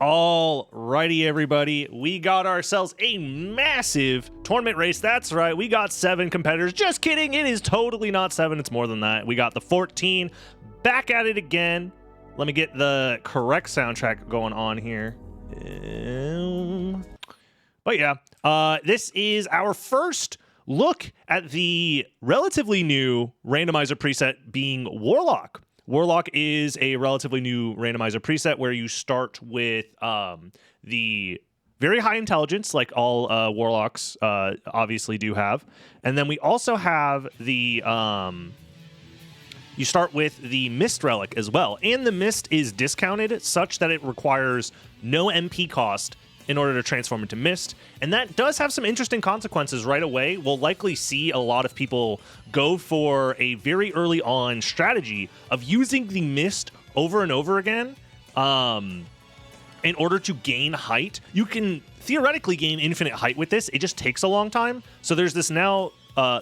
Alrighty, everybody. We got ourselves a massive tournament race. That's right. We got 7 competitors. Just kidding. It is totally not 7. It's more than that. We got the 14. Back at it again. Let me get the correct soundtrack going on here. But yeah, this is our first look at the relatively new randomizer preset being Warlock. Warlock is a relatively new randomizer preset where you start with the very high intelligence, like all Warlocks obviously do have. And then we also have the... you start with the Mist Relic as well. And the Mist is discounted such that it requires no MP cost in order to transform into Mist. And that does have some interesting consequences right away. We'll likely see a lot of people go for a very early on strategy of using the Mist over and over again in order to gain height. You can theoretically gain infinite height with this. It just takes a long time. So there's this now...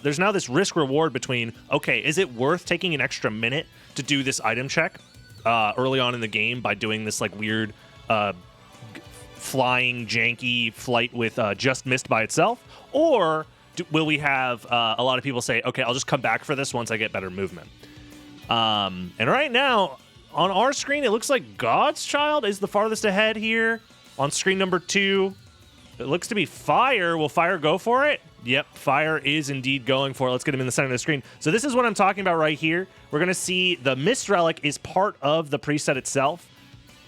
there's now this risk reward between, okay, is it worth taking an extra minute to do this item check early on in the game by doing this like weird flying janky flight with just Mist by itself? Or will we have a lot of people say, okay, I'll just come back for this once I get better movement? And right now on our screen, it looks like God's Child is the farthest ahead here. On screen number 2, it looks to be Fire. Will Fire go for it? Yep, Fire is indeed going for it. Let's get him in the center of the screen. So this is what I'm talking about right here. We're going to see the Mist Relic is part of the preset itself.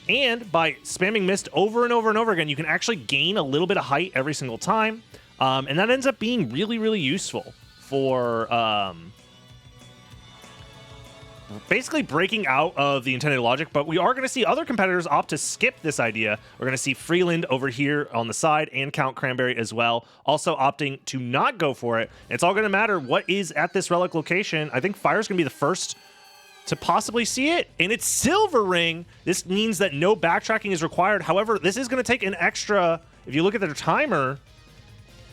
And by spamming Mist over and over and over again, you can actually gain a little bit of height every single time. And that ends up being really, really useful for basically breaking out of the intended logic. But we are going to see other competitors opt to skip this idea. We're going to see Freeland over here on the side and Count Cranberry as well, also opting to not go for it. It's all going to matter what is at this relic location. I think Fire's going to be the first to possibly see it, and it's Silver Ring. This means that no backtracking is required. However, this is going to take an extra, if you look at their timer,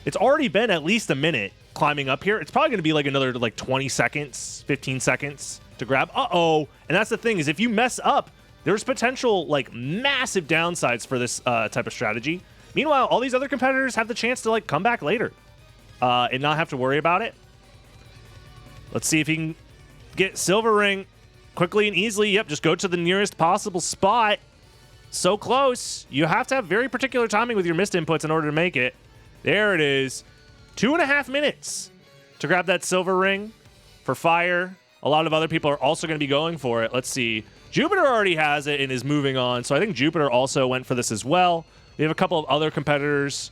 it's already been at least a minute climbing up here. It's probably going to be like another like 20 seconds, 15 seconds to grab. And that's the thing, is if you mess up, there's potential like massive downsides for this type of strategy. Meanwhile, all these other competitors have the chance to like come back later and not have to worry about it. Let's see if he can get Silver Ring quickly and easily. Yep, just go to the nearest possible spot. So close. You have to have very particular timing with your Mist inputs in order to make it. There it is. 2.5 minutes to grab that Silver Ring for Fire. A lot of other people are also going to be going for it. Let's see. Jupiter already has it and is moving on. So I think Jupiter also went for this as well. We have a couple of other competitors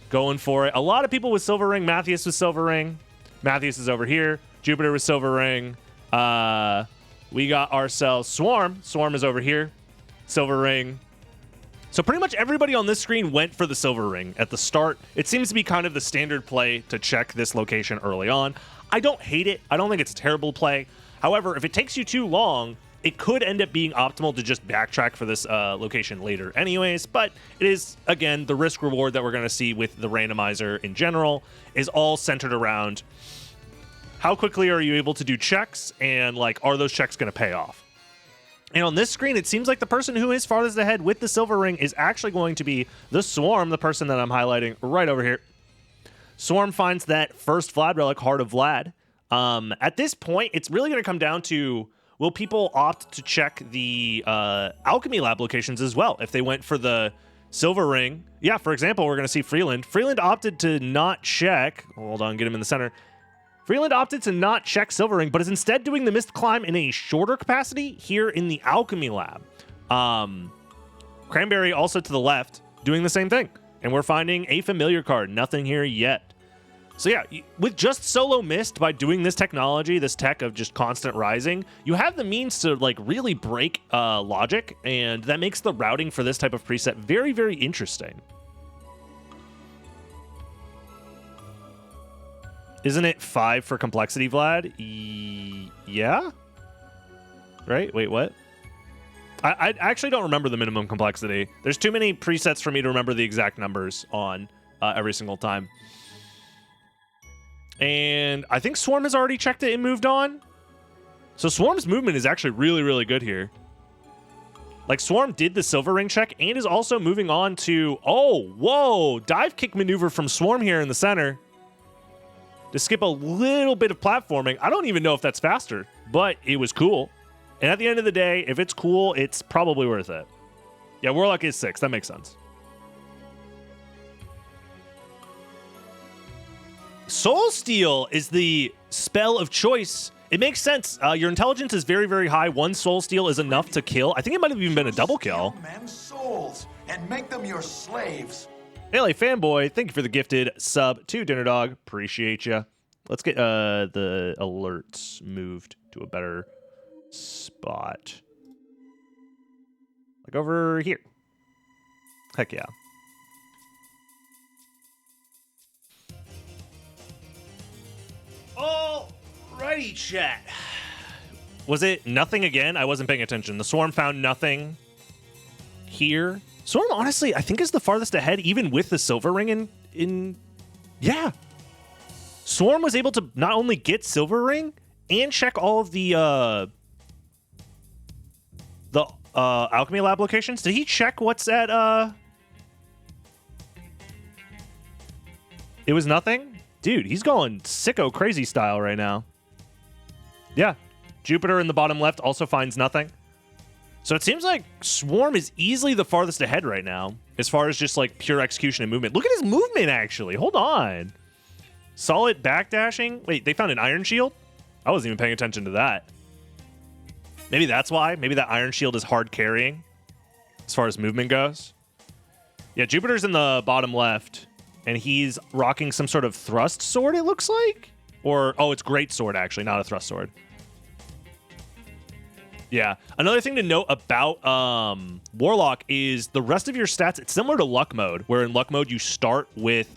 going for it. A lot of people with Silver Ring. Matthews with Silver Ring. Matthews is over here. Jupiter with Silver Ring. We got ourselves Swarm. Swarm is over here. Silver Ring. So pretty much everybody on this screen went for the Silver Ring at the start. It seems to be kind of the standard play to check this location early on. I don't hate it. I don't think it's a terrible play. However, if it takes you too long, it could end up being optimal to just backtrack for this location later anyways. But it is, again, the risk reward that we're going to see with the randomizer in general is all centered around how quickly are you able to do checks, and like, are those checks going to pay off? And on this screen, it seems like the person who is farthest ahead with the Silver Ring is actually going to be the Swarm, the person that I'm highlighting right over here. Swarm finds that first Vlad relic, Heart of Vlad. At this point, it's really going to come down to, will people opt to check the Alchemy Lab locations as well? If they went for the Silver Ring, yeah, for example, we're going to see Freeland. Freeland opted to not check. Hold on, get him in the center. Freeland opted to not check Silver Ring, but is instead doing the Mist Climb in a shorter capacity here in the Alchemy Lab. Cranberry also to the left, doing the same thing. And we're finding a familiar card. Nothing here yet. So yeah, with just solo Mist, by doing this technology, this tech of just constant rising, you have the means to like really break logic, and that makes the routing for this type of preset very, very interesting. Isn't it 5 for complexity, Vlad? Yeah? Right? Wait, what? I actually don't remember the minimum complexity. There's too many presets for me to remember the exact numbers on every single time. And I think Swarm has already checked it and moved on. So Swarm's movement is actually really, really good here. Like, Swarm did the silver ring check and is also moving on to... Oh, whoa! Dive kick maneuver from Swarm here in the center to skip a little bit of platforming. I don't even know if that's faster, but it was cool. And at the end of the day, if it's cool, it's probably worth it. Yeah, Warlock is 6. That makes sense. Soul Steal is the spell of choice. It makes sense. Your intelligence is very, very high. 1 Soul Steal is enough to kill. I think it might have even been a double kill. Steal men's souls and make them your slaves. LA Fanboy, thank you for the gifted sub to Dinner Dog. Appreciate you. Let's get the alerts moved to a better spot. Like over here. Heck yeah. Alrighty, chat. Was it nothing again? I wasn't paying attention. The Swarm found nothing here. Swarm, honestly, I think is the farthest ahead, even with the silver ring in... Yeah. Swarm was able to not only get silver ring and check all of the alchemy lab locations. Did he check what's at It was nothing? Dude, he's going sicko crazy style right now. Yeah. Jupiter in the bottom left also finds nothing. So it seems like Swarm is easily the farthest ahead right now as far as just like pure execution and movement. Look at his movement, actually. Hold on. Solid backdashing. Wait, they found an iron shield? I wasn't even paying attention to that. Maybe that's why. Maybe that iron shield is hard carrying as far as movement goes. Yeah, Jupiter's in the bottom left, and he's rocking some sort of thrust sword, it looks like? Or, oh, it's great sword, actually, not a thrust sword. Yeah. Another thing to note about Warlock is the rest of your stats, it's similar to luck mode, where in luck mode you start with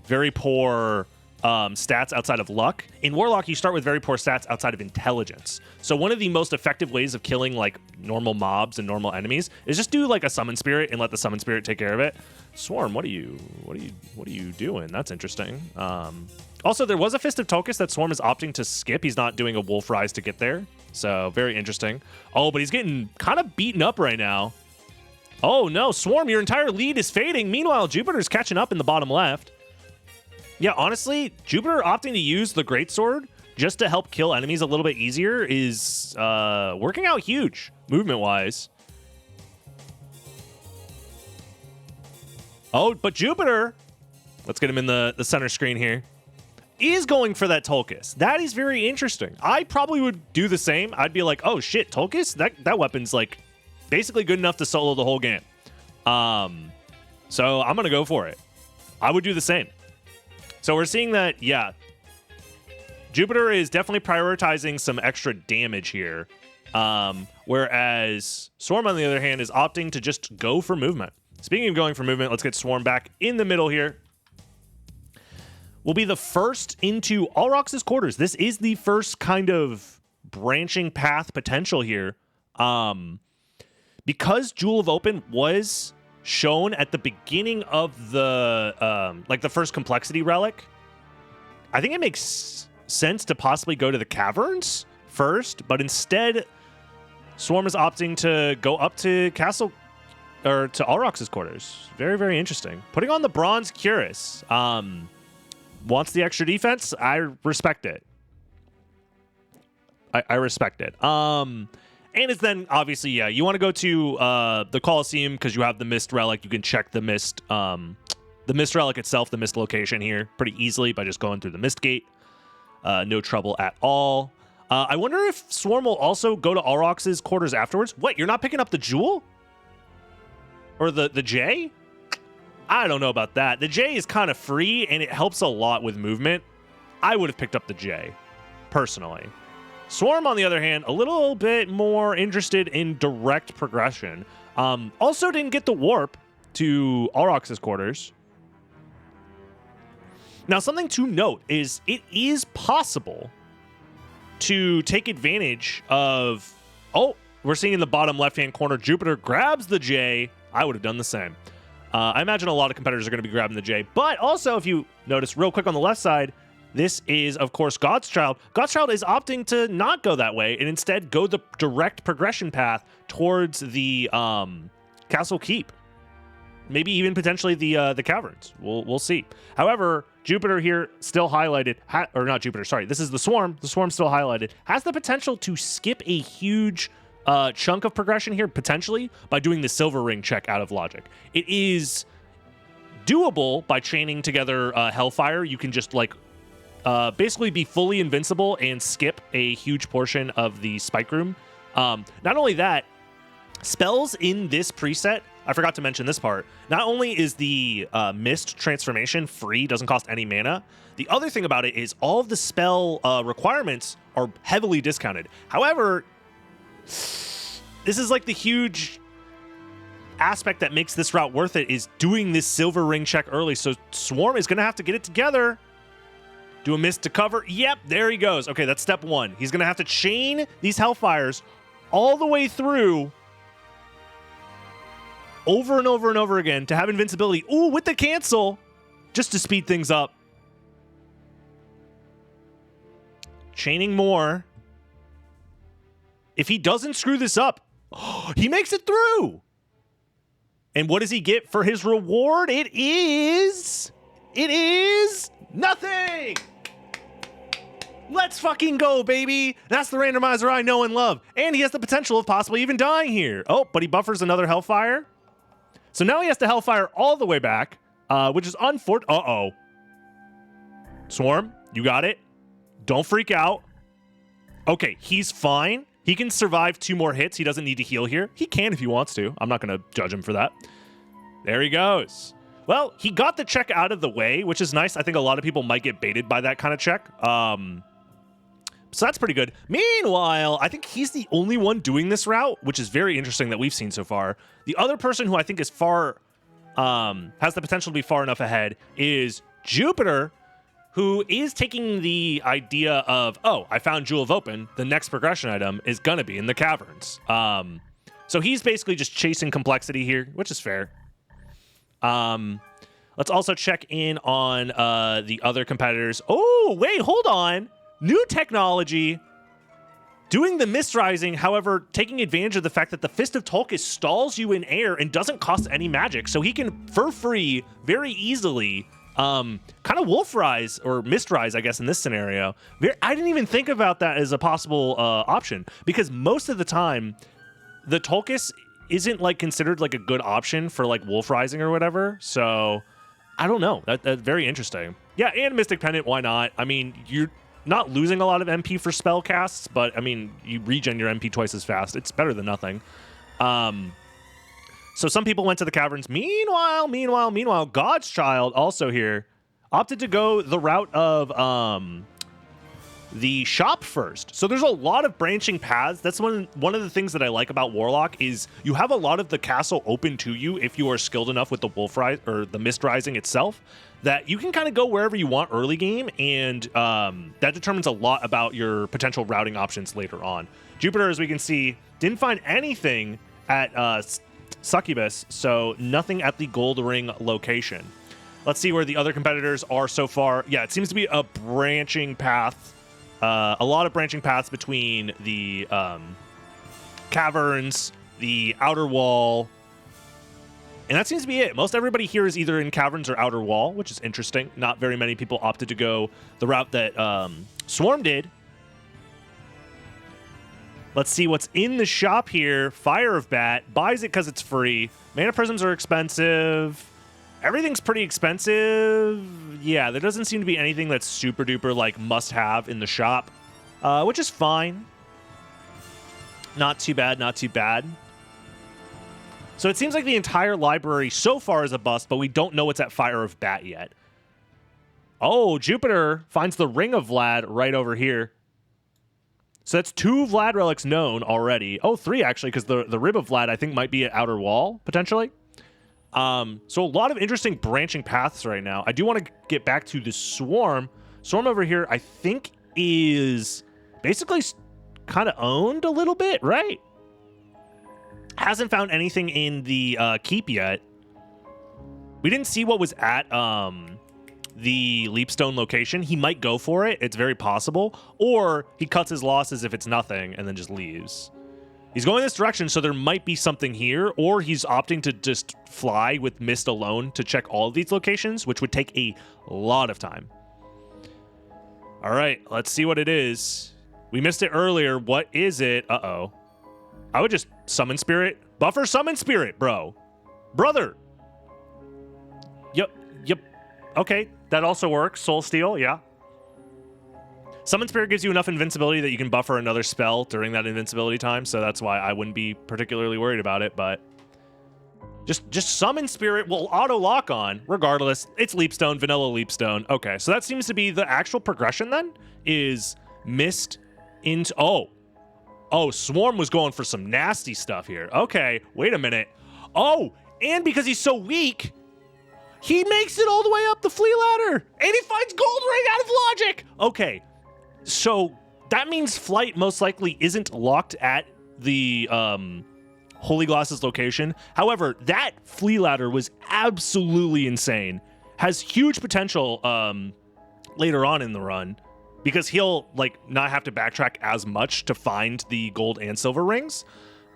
very poor stats outside of luck. In Warlock, you start with very poor stats outside of intelligence. So one of the most effective ways of killing like normal mobs and normal enemies is just do like a summon spirit and let the summon spirit take care of it. Swarm, what are you doing? That's interesting. Also, there was a Fist of Tokus that Swarm is opting to skip. He's not doing a Wolf Rise to get there. So, very interesting. Oh, but he's getting kind of beaten up right now. Oh, no. Swarm, your entire lead is fading. Meanwhile, Jupiter's catching up in the bottom left. Yeah, honestly, Jupiter opting to use the Greatsword just to help kill enemies a little bit easier is working out huge, movement-wise. Oh, but Jupiter, let's get him in the center screen here, is going for that Tulkas. That is very interesting. I probably would do the same. I'd be like, oh shit, Tulkas? That weapon's like basically good enough to solo the whole game. So I'm going to go for it. I would do the same. So we're seeing that, yeah, Jupiter is definitely prioritizing some extra damage here. Whereas Swarm, on the other hand, is opting to just go for movement. Speaking of going for movement, let's get Swarm back in the middle here. Will be the first into Alrox's quarters. This is the first kind of branching path potential here. Because Jewel of Open was shown at the beginning of the like the first complexity relic, I think it makes sense to possibly go to the caverns first, but instead Swarm is opting to go up to Castle or to Alrox's quarters. Very, very interesting. Putting on the bronze cuirass. Wants the extra defense. I respect it. I respect it. And it's then obviously, yeah, you want to go to the Colosseum because you have the Mist Relic. You can check the Mist Relic itself, the Mist location here pretty easily by just going through the Mist Gate. No trouble at all. I wonder if Swarm will also go to Alrox's quarters afterwards. What, you're not picking up the Jewel? Or the J? I don't know about that. The J is kind of free, and it helps a lot with movement. I would have picked up the J, personally. Swarm, on the other hand, a little bit more interested in direct progression. Also didn't get the warp to Alrox's quarters. Now, something to note is it is possible to take advantage of... Oh, we're seeing in the bottom left-hand corner, Jupiter grabs the J. I would have done the same. I imagine a lot of competitors are going to be grabbing the J. But also, if you notice real quick on the left side, This is, of course, God's Child. God's Child is opting to not go that way and instead go the direct progression path towards the Castle Keep. Maybe even potentially the caverns. We'll see. However, Jupiter here still highlighted, or not Jupiter, sorry. This is the Swarm. The Swarm still highlighted. Has the potential to skip a huge chunk of progression here, potentially, by doing the Silver Ring check out of logic. It is doable by chaining together Hellfire. You can just, like, basically be fully invincible and skip a huge portion of the Spike Room. Not only that, spells in this preset, I forgot to mention this part, not only is the Mist transformation free, doesn't cost any mana, the other thing about it is all of the spell requirements are heavily discounted. However, this is like the huge aspect that makes this route worth it, is doing this Silver Ring check early. So Swarm is going to have to get it together. Do a Mist to cover. Yep, there he goes. Okay, that's step one. He's going to have to chain these Hellfires all the way through over and over and over again to have invincibility. Ooh, with the cancel, just to speed things up. Chaining more. If he doesn't screw this up, he makes it through. And what does he get for his reward? It is nothing. Let's fucking go, baby. That's the randomizer I know and love. And he has the potential of possibly even dying here. Oh, but he buffers another Hellfire. So now he has to Hellfire all the way back, which is unfortunate. Uh-oh. Swarm, you got it. Don't freak out. Okay, he's fine. He can survive 2 more hits. He doesn't need to heal here. He can if he wants to. I'm not going to judge him for that. There he goes. Well, he got the check out of the way, which is nice. I think a lot of people might get baited by that kind of check. So that's pretty good. Meanwhile, I think he's the only one doing this route, which is very interesting that we've seen so far. The other person who I think is far, has the potential to be far enough ahead is Jupiter, who is taking the idea of, oh, I found Jewel of Open. The next progression item is going to be in the caverns. So he's basically just chasing complexity here, which is fair. Let's also check in on the other competitors. Oh, wait, hold on. New technology. Doing the Mist Rising, however, taking advantage of the fact that the Fist of Tulkas stalls you in air and doesn't cost any magic. So he can, for free, very easily, kind of Wolf Rise, or Mist Rise, I guess, in this scenario. I didn't even think about that as a possible option, because most of the time, the Tulkas isn't, like, considered, like, a good option for, like, Wolf Rising or whatever. So, I don't know. That's very interesting. Yeah, and Mystic Pendant, why not? I mean, you're not losing a lot of MP for spell casts, but, I mean, you regen your MP twice as fast. It's better than nothing. So some people went to the caverns. Meanwhile, God's Child, also here, opted to go the route of the shop first. So there's a lot of branching paths. That's one of the things that I like about Warlock is you have a lot of the castle open to you if you are skilled enough with the Wolf Rise or the Mist Rising itself, that you can kind of go wherever you want early game, and that determines a lot about your potential routing options later on. Jupiter, as we can see, didn't find anything at Succubus, so nothing at the Gold Ring location. Let's see where the other competitors are so far. Yeah, it seems to be a branching path. A lot of branching paths between the caverns, the outer wall, and that seems to be it. Most everybody here is either in caverns or outer wall, which is interesting. Not very many people opted to go the route that Swarm did. Let's see what's in the shop here. Fire of Bat buys it because it's free. Mana Prisms are expensive. Everything's pretty expensive. Yeah, there doesn't seem to be anything that's super duper like must have in the shop, which is fine. Not too bad, not too bad. So it seems like the entire library so far is a bust, but we don't know what's at Fire of Bat yet. Oh, Jupiter finds the Ring of Vlad right over here. So that's 2 Vlad relics known already. Oh, 3 actually, because the Rib of Vlad I think might be at Outer Wall, potentially. So a lot of interesting branching paths right now. I do want to get back to the Swarm. Swarm over here, I think, is basically kind of owned a little bit, right? Hasn't found anything in the keep yet. We didn't see what was at the Leapstone location, he might go for it. It's very possible. Or he cuts his losses if it's nothing and then just leaves. He's going this direction, so there might be something here, or he's opting to just fly with Mist alone to check all of these locations, which would take a lot of time. All right, let's see what it is. We missed it earlier. What is it? Uh-oh. I would just Summon Spirit. Buffer Summon Spirit, bro. Brother. Yep. Okay, that also works. Soul Steal, yeah. Summon Spirit gives you enough invincibility that you can buffer another spell during that invincibility time, so that's why I wouldn't be particularly worried about it, but just Summon Spirit will auto-lock on, regardless. It's Leapstone, vanilla Leapstone. Okay, so that seems to be the actual progression then, is Mist into... Oh, Swarm was going for some nasty stuff here. Okay, wait a minute. Oh, and because he's so weak, he makes it all the way up the flea ladder, and he finds Gold Ring out of logic! Okay. So that means Flight most likely isn't locked at the Holy Glass's location. However, that flea ladder was absolutely insane. Has huge potential later on in the run because he'll like not have to backtrack as much to find the gold and silver rings.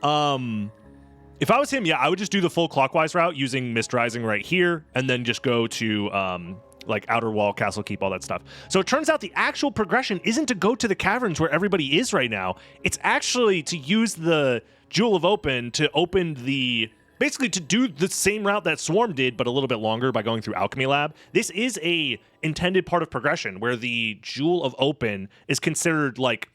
If I was him, yeah, I would just do the full clockwise route using Mist Rising right here and then just go to like Outer Wall, Castle Keep, all that stuff. So it turns out the actual progression isn't to go to the caverns where everybody is right now. It's actually to use the Jewel of Open to open the... Basically to do the same route that Swarm did, but a little bit longer by going through Alchemy Lab. This is a intended part of progression where the Jewel of Open is considered like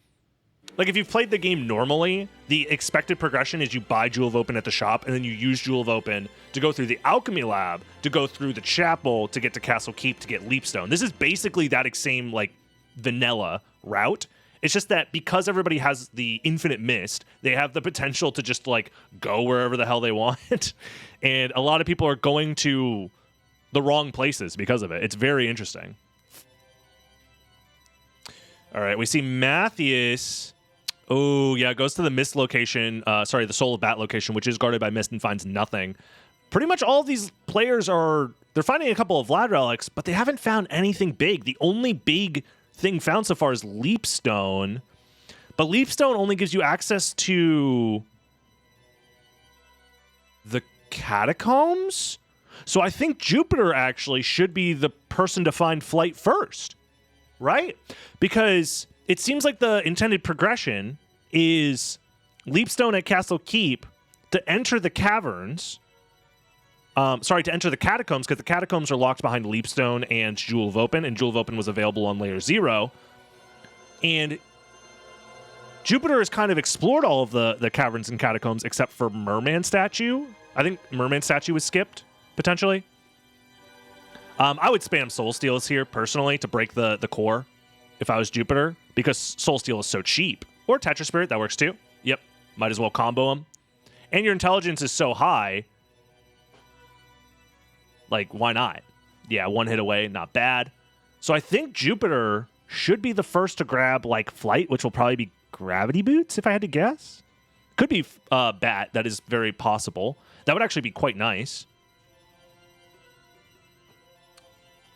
if you've played the game normally, the expected progression is you buy Jewel of Open at the shop, and then you use Jewel of Open to go through the Alchemy Lab, to go through the Chapel, to get to Castle Keep, to get Leapstone. This is basically that same, like, vanilla route. It's just that because everybody has the infinite mist, they have the potential to just, like, go wherever the hell they want. And a lot of people are going to the wrong places because of it. It's very interesting. All right, we see Matthias... Oh, yeah, goes to the Mist location, the Soul of Bat location, which is guarded by Mist and finds nothing. Pretty much all of these players they're finding a couple of Vlad relics, but they haven't found anything big. The only big thing found so far is Leapstone, but Leapstone only gives you access to the catacombs? So I think Jupiter actually should be the person to find Flight first, right? Because... it seems like the intended progression is Leapstone at Castle Keep to enter the caverns. To enter the catacombs, because the catacombs are locked behind Leapstone and Jewel of Open, and Jewel of Open was available on Layer 0. And Jupiter has kind of explored all of the caverns and catacombs except for Merman Statue. I think Merman Statue was skipped, potentially. I would spam Soul Steals here, personally, to break the core. If I was Jupiter, because Soul Steal is so cheap. Or Tetra Spirit, that works too. Yep, might as well combo them. And your intelligence is so high, like, why not? Yeah, one hit away, not bad. So I think Jupiter should be the first to grab, like, Flight, which will probably be Gravity Boots, if I had to guess. Could be Bat, that is very possible. That would actually be quite nice.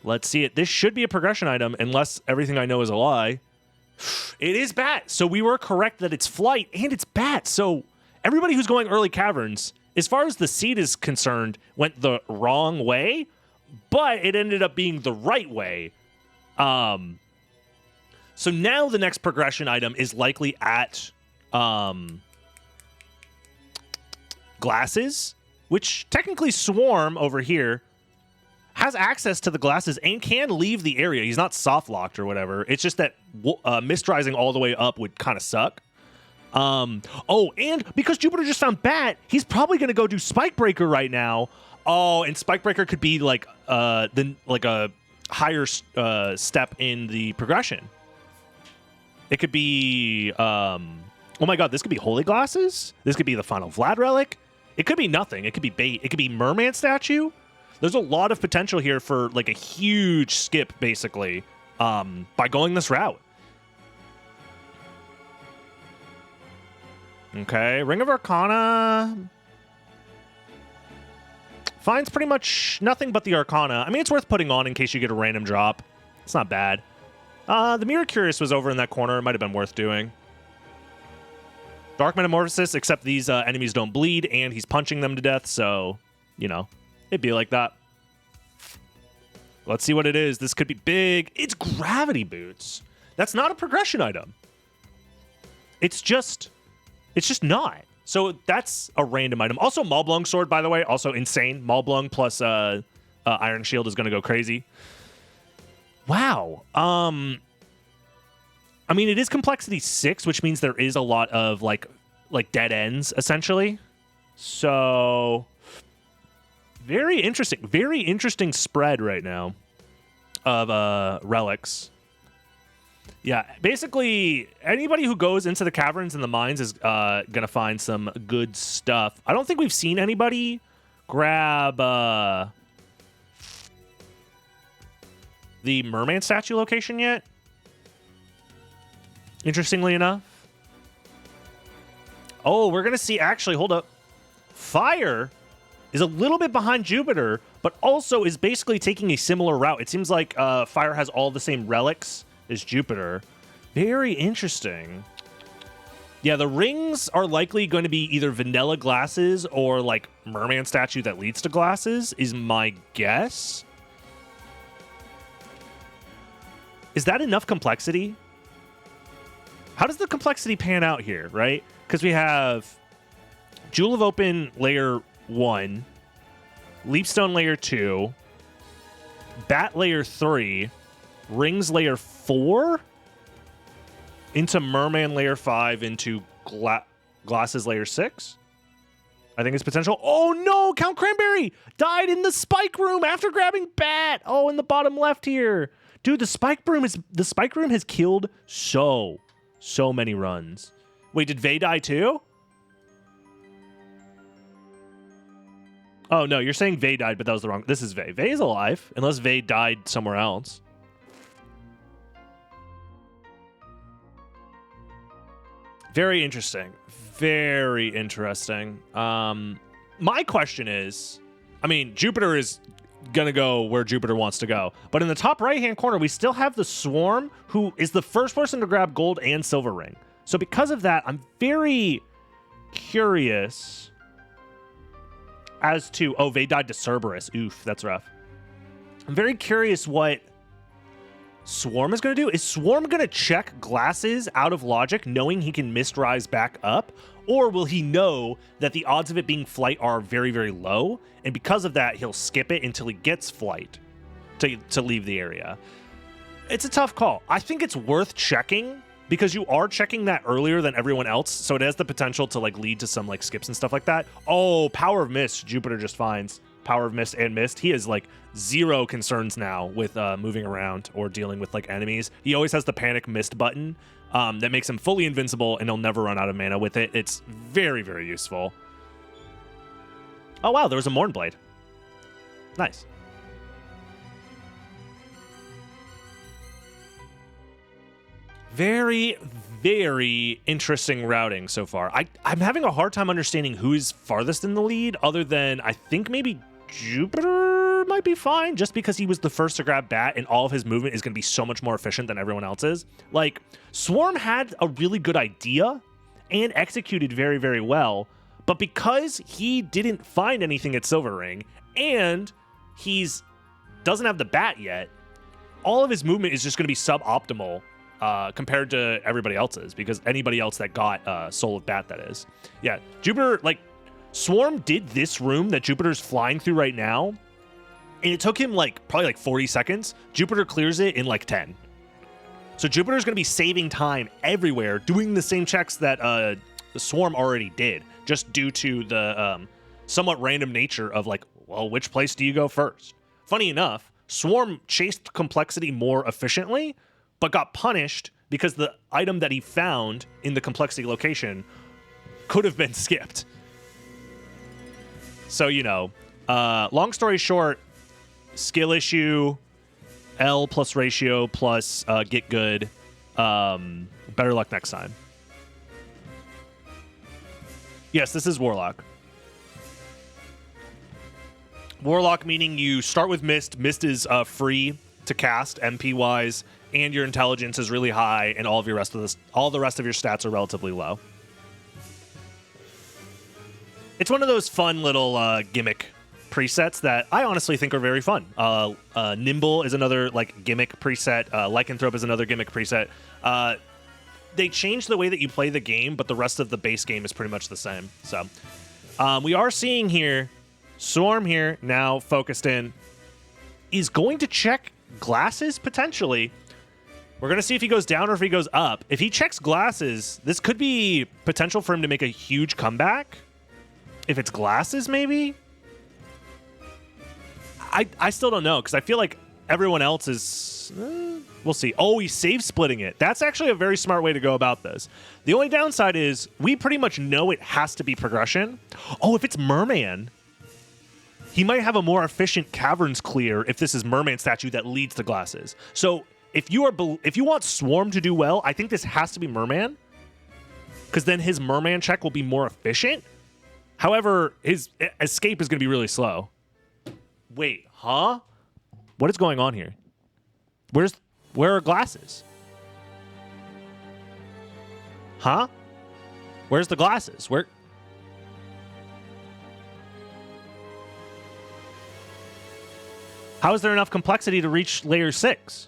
Let's see it. This should be a progression item, unless everything I know is a lie. It is Bat. So we were correct that it's Flight, and it's Bat. So everybody who's going early caverns, as far as the seed is concerned, went the wrong way, but it ended up being the right way. So now the next progression item is likely at Glasses, which technically Swarm over here has access to the glasses and can leave the area. He's not soft locked or whatever. It's just that Mist Rising all the way up would kind of suck. And because Jupiter just found Bat, he's probably going to go do Spike Breaker right now. Oh, and Spike Breaker could be like a higher step in the progression. It could be oh my god, this could be Holy Glasses. This could be the final Vlad relic. It could be nothing. It could be bait. It could be Merman Statue. There's a lot of potential here for like a huge skip, basically, by going this route. Okay, Ring of Arcana. Finds pretty much nothing but the Arcana. I mean, it's worth putting on in case you get a random drop. It's not bad. The Mirror Curious was over in that corner. It might have been worth doing. Dark Metamorphosis, except these enemies don't bleed, and he's punching them to death, so, you know, it'd be like that. Let's see what it is. This could be big. It's Gravity Boots. That's not a progression item. It's just not. So that's a random item. Also, Maulblung Sword, by the way, also insane. Maulblung plus Iron Shield is going to go crazy. Wow. I mean, it is complexity 6, which means there is a lot of like dead ends essentially. So very interesting spread right now of relics. Yeah, basically anybody who goes into the caverns and the mines is gonna find some good stuff. I don't think we've seen anybody grab the merman statue location yet. Interestingly enough. Oh, we're going to see, actually, hold up. Fire is a little bit behind Jupiter, but also is basically taking a similar route. It seems like Fire has all the same relics as Jupiter. Very interesting. Yeah, the rings are likely going to be either vanilla glasses or like merman statue that leads to glasses, is my guess. Is that enough complexity? How does the complexity pan out here, right? Because we have Jewel of Open layer 1, Leapstone layer 2, Bat layer 3, Rings layer 4, into Merman layer 5, into Glasses layer 6. I think it's potential. Oh no, Count Cranberry died in the spike room after grabbing Bat. Oh, in the bottom left here. Dude, the spike room has killed so many runs. Wait, did Vey die too? Oh, no, you're saying Vey died, but that was the wrong... This is Vey. Vey is alive, unless Vey died somewhere else. Very interesting. Very interesting. My question is... I mean, Jupiter is gonna go where Jupiter wants to go. But in the top right-hand corner, we still have the Swarm, who is the first person to grab gold and silver ring. So because of that, I'm very curious as to... Oh, Vey died to Cerberus. Oof, that's rough. I'm very curious what Swarm is going to do. Is Swarm going to check glasses out of logic, knowing he can mist rise back up? Or will he know that the odds of it being flight are very, very low? And because of that, he'll skip it until he gets flight to leave the area. It's a tough call. I think it's worth checking because you are checking that earlier than everyone else. So it has the potential to like lead to some like skips and stuff like that. Oh, Power of Mist. Jupiter just finds Power of Mist and Mist. He has like zero concerns now with moving around or dealing with like enemies. He always has the Panic Mist button that makes him fully invincible, and he'll never run out of mana with it. It's very, very useful. Oh, wow, there was a Mournblade. Nice. Very, very interesting routing so far. I'm having a hard time understanding who's farthest in the lead, other than I think maybe Jupiter might be fine, just because he was the first to grab Bat, and all of his movement is going to be so much more efficient than everyone else's. Like, Swarm had a really good idea and executed very, very well, but because he didn't find anything at Silver Ring, and doesn't have the Bat yet, all of his movement is just going to be suboptimal compared to everybody else's, because anybody else that got Soul of Bat, that is. Yeah, Jupiter, like, Swarm did this room that Jupiter's flying through right now, and it took him probably 40 seconds. Jupiter clears it in like 10. So Jupiter's going to be saving time everywhere, doing the same checks that the Swarm already did, just due to the somewhat random nature of like, well, which place do you go first? Funny enough, Swarm chased complexity more efficiently, but got punished because the item that he found in the complexity location could have been skipped. So, you know, long story short, skill issue, L plus ratio plus get good. Better luck next time. Yes, this is Warlock. Warlock meaning you start with Mist. Mist is free to cast MP wise, and your intelligence is really high, and all the rest of your stats are relatively low. It's one of those fun little gimmick presets that I honestly think are very fun. Nimble is another like gimmick preset. Lycanthrope is another gimmick preset. They changed the way that you play the game, but the rest of the base game is pretty much the same. So we are seeing here, Swarm here, now focused in, is going to check glasses potentially. We're going to see if he goes down or if he goes up. If he checks glasses, this could be potential for him to make a huge comeback. If it's glasses, maybe? I still don't know, because I feel like everyone else is... we'll see. Oh, he's save splitting it. That's actually a very smart way to go about this. The only downside is we pretty much know it has to be progression. Oh, if it's Merman, he might have a more efficient caverns clear if this is Merman statue that leads to glasses. So if you want Swarm to do well, I think this has to be Merman, because then his Merman check will be more efficient. However, his escape is going to be really slow. Wait, huh? What is going on here? Where are glasses? Huh? Where's the glasses? Where? How is there enough complexity to reach layer 6?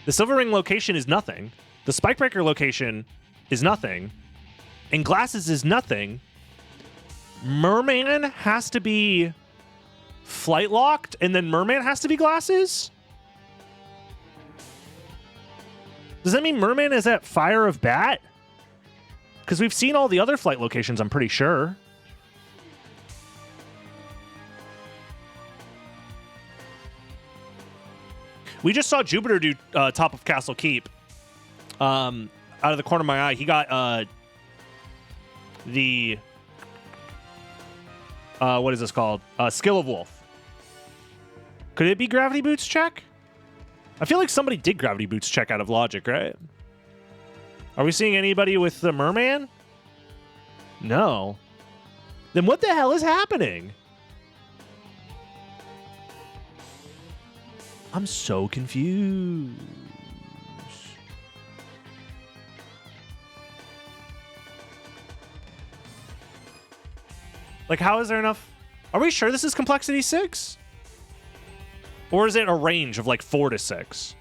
The Silver Ring location is nothing. The Spikebreaker location is nothing. And glasses is nothing. Merman has to be flight locked, and then Merman has to be glasses? Does that mean Merman is at Fire of Bat? Because we've seen all the other flight locations, I'm pretty sure. We just saw Jupiter do top of Castle Keep. Out of the corner of my eye, he got the... what is this called? Skill of Wolf. Could it be Gravity Boots check? I feel like somebody did Gravity Boots check out of Logic, right? Are we seeing anybody with the Merman? No. Then what the hell is happening? I'm so confused. Like, how is there enough? Are we sure this is complexity 6? Or is it a range of like 4 to 6?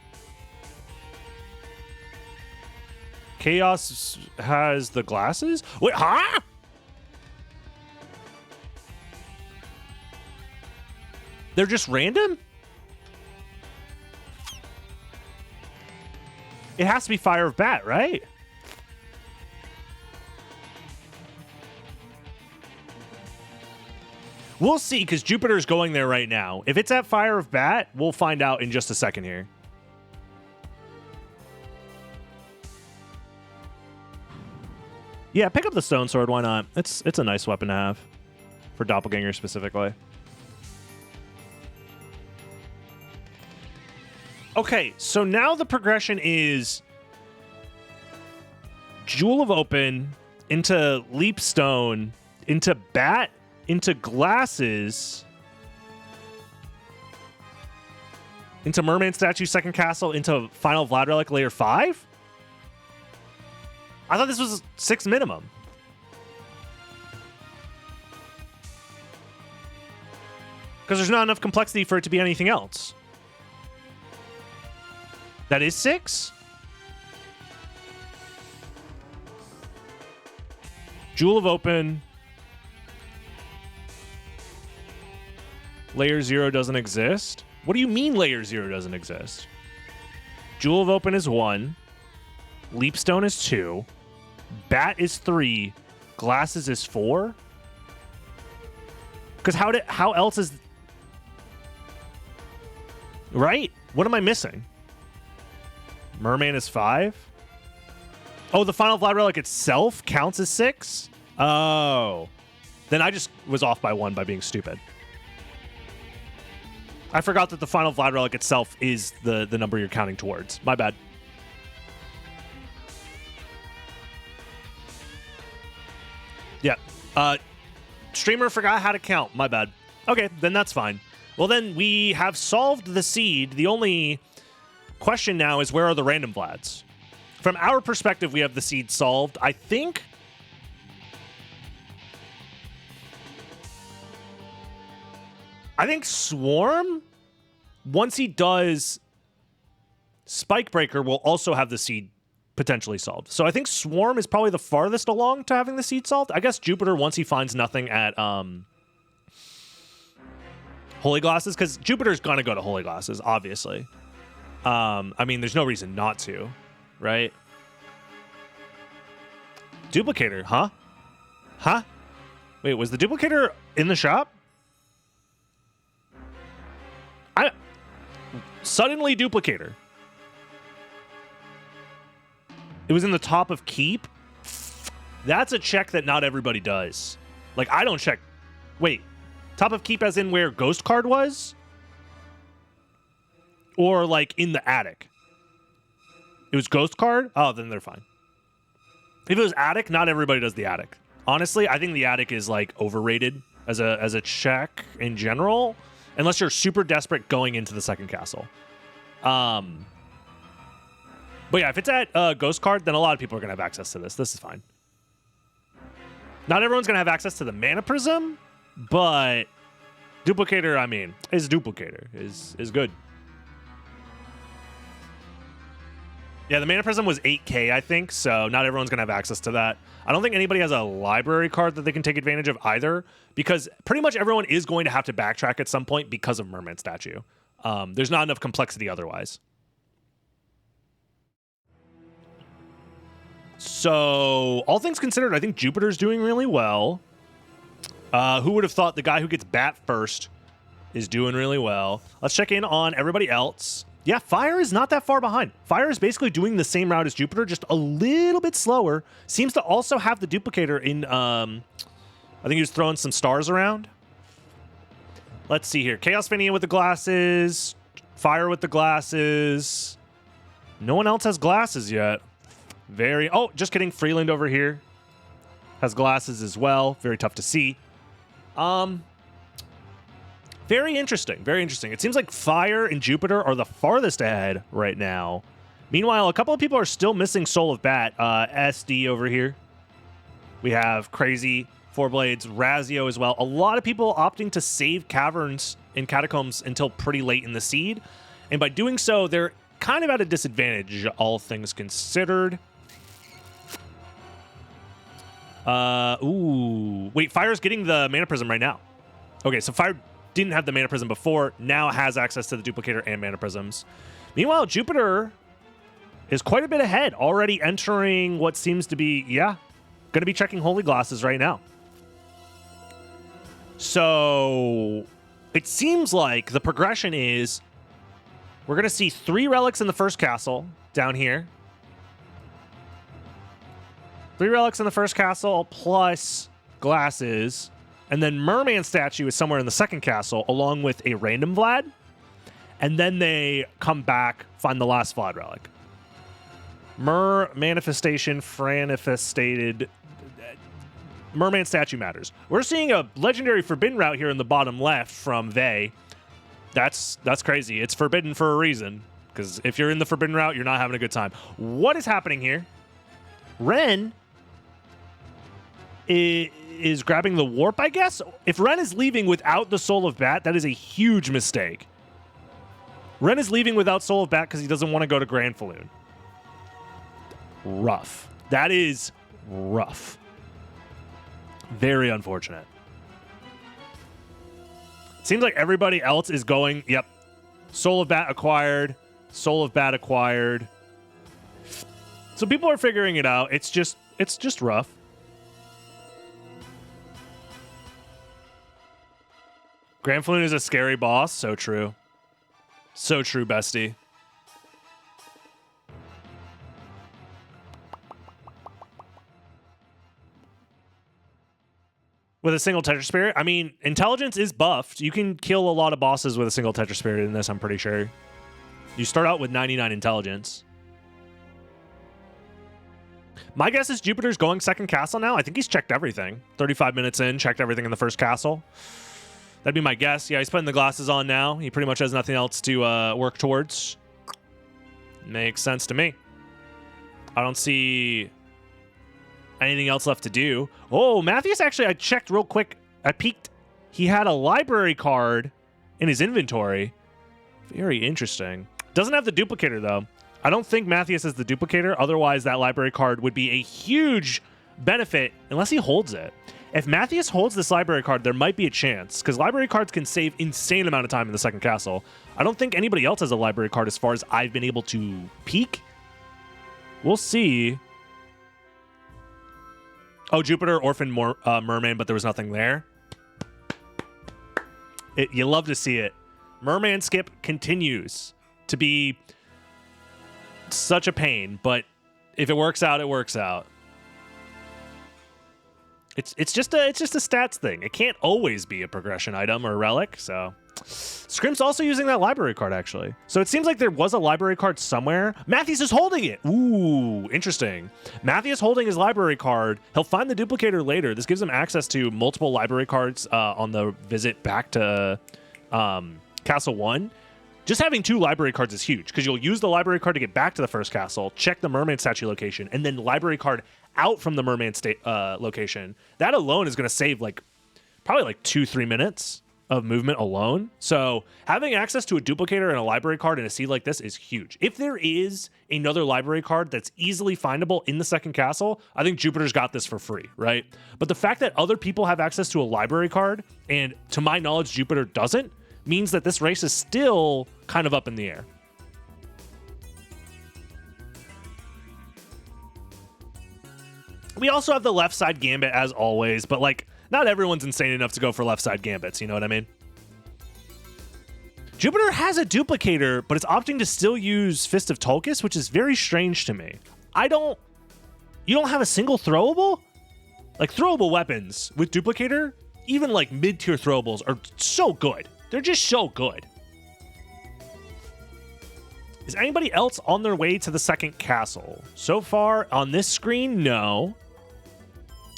Chaos has the glasses? Wait, huh? They're just random? It has to be Fire of Bat, right? We'll see, because Jupiter's going there right now. If it's at Fire of Bat, we'll find out in just a second here. Yeah, pick up the Stone Sword. Why not? It's a nice weapon to have. For Doppelganger specifically. Okay, so now the progression is Jewel of Open into Leap Stone into Bat into Glasses into Merman Statue Second Castle into Final Vlad Relic Layer 5? I thought this was 6 minimum. Because there's not enough complexity for it to be anything else. That is 6? Jewel of Open. Layer 0 doesn't exist? What do you mean Layer 0 doesn't exist? Jewel of Open is 1. Leapstone is 2. Bat is 3. Glasses is 4? Because how else is... Right? What am I missing? Merman is 5? Oh, the Final Vlad Relic itself counts as 6? Oh. Then I just was off by 1 by being stupid. I forgot that the Final Vlad Relic itself is the number you're counting towards. My bad. Yeah. Streamer forgot how to count. My bad. Okay, then that's fine. Well, then we have solved the seed. The only question now is where are the random Vlads? From our perspective, we have the seed solved. I think Swarm, once he does Spikebreaker, will also have the seed potentially solved. So I think Swarm is probably the farthest along to having the seed solved. I guess Jupiter, once he finds nothing at Holy Glasses, because Jupiter's gonna go to Holy Glasses, obviously. I mean, there's no reason not to, right? Duplicator, huh? Huh? Wait, was the Duplicator in the shop? Suddenly Duplicator. It was in the top of Keep? That's a check that not everybody does. Like, I don't check. Wait, top of Keep as in where Ghost Card was? Or, like, in the attic? It was Ghost Card? Oh, then they're fine. If it was attic, not everybody does the attic. Honestly, I think the attic is, like, overrated as a check in general. Unless you're super desperate going into the second castle. But yeah, if it's at Ghost Card, then a lot of people are going to have access to this. This is fine. Not everyone's going to have access to the Mana Prism, but Duplicator, I mean, is Duplicator. Is good. Yeah, the Mana Prism was 8K, I think, so not everyone's going to have access to that. I don't think anybody has a library card that they can take advantage of either, because pretty much everyone is going to have to backtrack at some point because of Merman Statue. There's not enough complexity otherwise. So, all things considered, I think Jupiter's doing really well. Who would have thought the guy who gets Bat first is doing really well? Let's check in on everybody else. Yeah, Fire is not that far behind. Fire is basically doing the same route as Jupiter, just a little bit slower. Seems to also have the Duplicator in, I think he was throwing some stars around. Let's see here. Chaos Finian with the glasses. Fire with the glasses. No one else has glasses yet. Oh, just kidding. Freeland over here has glasses as well. Very tough to see. Very interesting. Very interesting. It seems like Fire and Jupiter are the farthest ahead right now. Meanwhile, a couple of people are still missing Soul of Bat. SD over here. We have Crazy, Four Blades, Razio as well. A lot of people opting to save Caverns and Catacombs until pretty late in the seed. And by doing so, they're kind of at a disadvantage, all things considered. Ooh. Wait, Fire's getting the Mana Prism right now. Okay, so Fire didn't have the Mana Prism before, now has access to the Duplicator and Mana Prisms. Meanwhile, Jupiter is quite a bit ahead, already entering what seems to be, yeah, going to be checking Holy Glasses right now. So it seems like the progression is we're going to see 3 relics in the first castle down here. 3 relics in the first castle plus glasses. And then Merman Statue is somewhere in the second castle, along with a random Vlad. And then they come back, find the last Vlad relic. Manifestation, Franifestated. Merman Statue matters. We're seeing a legendary Forbidden route here in the bottom left from Vey. That's crazy. It's forbidden for a reason. Because if you're in the Forbidden route, you're not having a good time. What is happening here? Ren is grabbing the warp, I guess. If Ren is leaving without the Soul of Bat, that is a huge mistake. Ren is leaving without Soul of Bat because he doesn't want to go to Grand Falloon. Rough. That is rough. Very unfortunate. Seems like everybody else is going, yep. Soul of Bat acquired. Soul of Bat acquired. So people are figuring it out. It's just rough. Grand Falloon is a scary boss. So true. So true, bestie. With a single Tetra Spirit? I mean, intelligence is buffed. You can kill a lot of bosses with a single Tetra Spirit in this, I'm pretty sure. You start out with 99 intelligence. My guess is Jupiter's going second castle now. I think he's checked everything. 35 minutes in, checked everything in the first castle. That'd be my guess. Yeah, he's putting the glasses on now. He pretty much has nothing else to work towards. Makes sense to me. I don't see anything else left to do. Oh, Matthews actually, I checked real quick. I peeked. He had a library card in his inventory. Very interesting. Doesn't have the duplicator, though. I don't think Matthews is the duplicator. Otherwise, that library card would be a huge benefit unless he holds it. If Matthews holds this library card, there might be a chance because library cards can save insane amount of time in the second castle. I don't think anybody else has a library card as far as I've been able to peek. We'll see. Oh, Jupiter, Orphan, Merman, but there was nothing there. You love to see it. Merman skip continues to be such a pain, but if it works out, it works out. It's just a stats thing. It can't always be a progression item or a relic, so Scrim's also using that library card, actually. So it seems like there was a library card somewhere. Matthews is holding it. Ooh, interesting. Matthews holding his library card. He'll find the duplicator later. This gives him access to multiple library cards on the visit back to Castle 1. Just having 2 library cards is huge because you'll use the library card to get back to the first castle, check the mermaid statue location, and then library card out from the mermaid location. That alone is going to save probably 2-3 minutes of movement alone. So having access to a duplicator and a library card in a seed like this is huge. If there is another library card that's easily findable in the second castle, I think Jupiter's got this for free, right? But the fact that other people have access to a library card, and to my knowledge, Jupiter doesn't, means that this race is still kind of up in the air. We also have the left side gambit as always, but not everyone's insane enough to go for left side gambits, you know what I mean? Jupiter has a duplicator, but it's opting to still use Fist of Tulkas, which is very strange to me. You don't have a single throwable? Throwable weapons with duplicator, even mid-tier throwables are so good. They're just so good. Is anybody else on their way to the second castle? So far on this screen, no.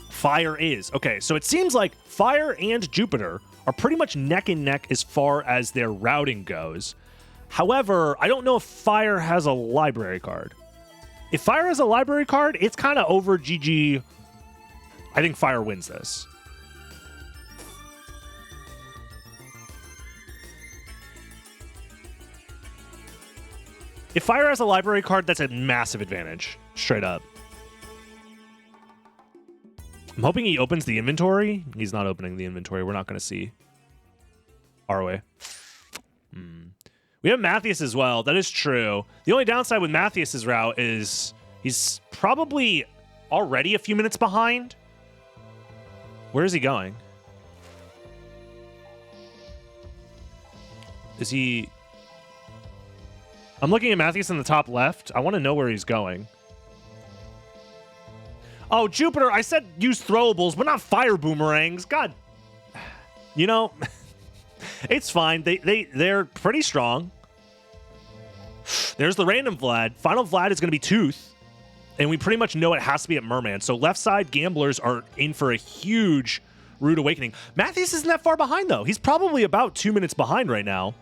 Fire is. Okay, so it seems like Fire and Jupiter are pretty much neck and neck as far as their routing goes. However, I don't know if Fire has a library card. If Fire has a library card, it's kind of over GG. I think Fire wins this. If Fire has a library card, that's a massive advantage. Straight up. I'm hoping he opens the inventory. He's not opening the inventory. We're not going to see. Are we? We have Matthews as well. That is true. The only downside with Matthews' route is he's probably already a few minutes behind. Where is he going? Is he... I'm looking at Matthews in the top left. I want to know where he's going. Oh, Jupiter, I said use throwables, but not fire boomerangs. God. You know, it's fine. They're pretty strong. There's the random Vlad. Final Vlad is going to be Tooth. And we pretty much know it has to be at Merman. So left side gamblers are in for a huge rude awakening. Matthews isn't that far behind, though. He's probably about 2 minutes behind right now.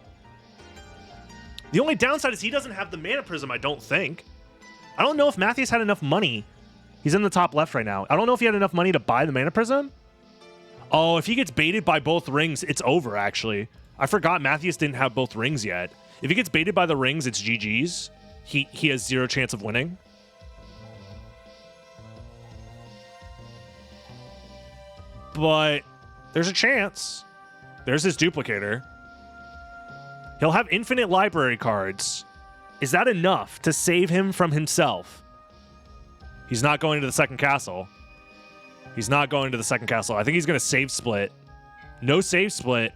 The only downside is he doesn't have the mana prism, I don't think. I don't know if Matthews had enough money. He's in the top left right now. I don't know if he had enough money to buy the mana prism. Oh, if he gets baited by both rings, it's over, actually. I forgot Matthews didn't have both rings yet. If he gets baited by the rings, it's GG's. He has 0 chance of winning. But there's a chance. There's his duplicator. He'll have infinite library cards. Is that enough to save him from himself? He's not going to the second castle. He's not going to the second castle. I think he's going to save split. No save split.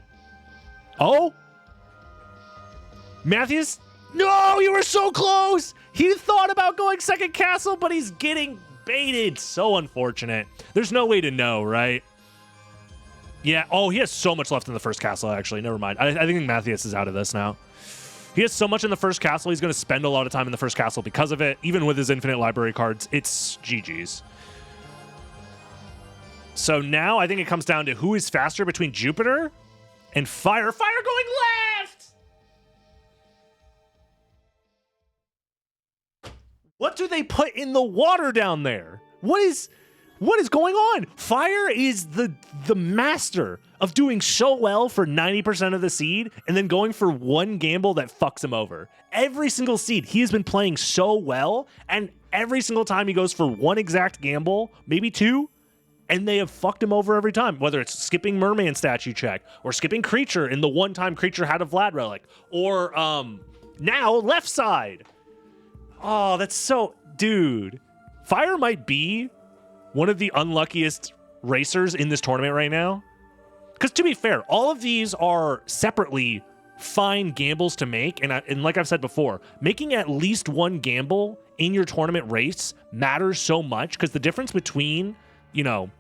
Oh? Matthews? No, you were so close. He thought about going second castle, but he's getting baited. So unfortunate. There's no way to know, right? Yeah. Oh, he has so much left in the first castle, actually. Never mind. I think Matthews is out of this now. He has so much in the first castle, he's going to spend a lot of time in the first castle because of it. Even with his infinite library cards, it's GG's. So now I think it comes down to who is faster between Jupiter and Fire. Fire going left! What do they put in the water down there? What is going on? Fire is the master of doing so well for 90% of the seed and then going for one gamble that fucks him over. Every single seed, he has been playing so well, and every single time he goes for one exact gamble, maybe two, and they have fucked him over every time, whether it's skipping Merman statue check or skipping Creature in the one time Creature had a Vlad relic, or now left side. Oh, that's so... Dude. Fire might be one of the unluckiest racers in this tournament right now. Because to be fair, all of these are separately fine gambles to make. And like I've said before, making at least one gamble in your tournament race matters so much, because the difference between, you know,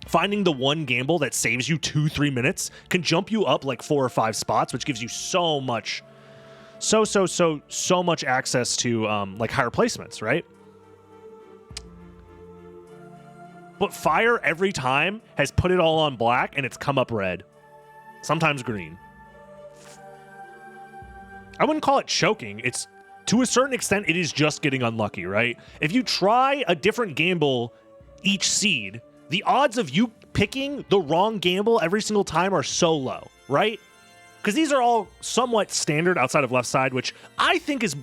finding the one gamble that saves you 2-3 minutes can jump you up like 4 or 5 spots, which gives you so much, so much access to like higher placements, right? But Fire every time has put it all on black and it's come up red, sometimes green. I wouldn't call it choking. It's, to a certain extent, it is just getting unlucky, right? If you try a different gamble each seed, the odds of you picking the wrong gamble every single time are so low, right? Because these are all somewhat standard outside of left side, which I think is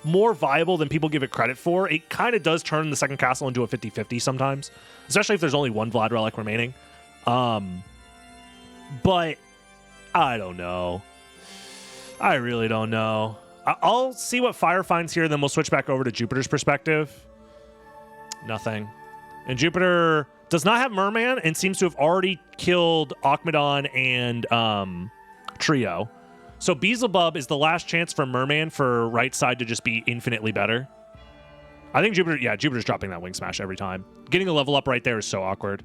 more viable than people give it credit for. It kind of does turn the second castle into a 50-50 sometimes, especially if there's only one Vlad relic remaining. But I don't know. I really don't know. I'll see what Fire finds here, then we'll switch back over to Jupiter's perspective. Nothing. And Jupiter does not have Merman and seems to have already killed Akmadon and Trio. So Beelzebub is the last chance for Merman for right side to just be infinitely better. I think Jupiter, yeah, Jupiter's dropping that Wing Smash every time. Getting a level up right there is so awkward.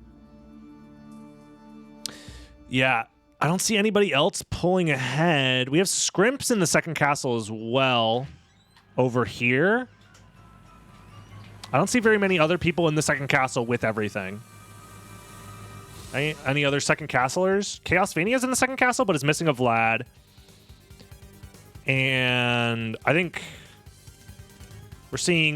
Yeah, I don't see anybody else pulling ahead. We have Scrimps in the second castle as well over here. I don't see very many other people in the second castle with everything. Any other second castlers? Chaos Vania's in the second castle, but is missing a Vlad. And I think we're seeing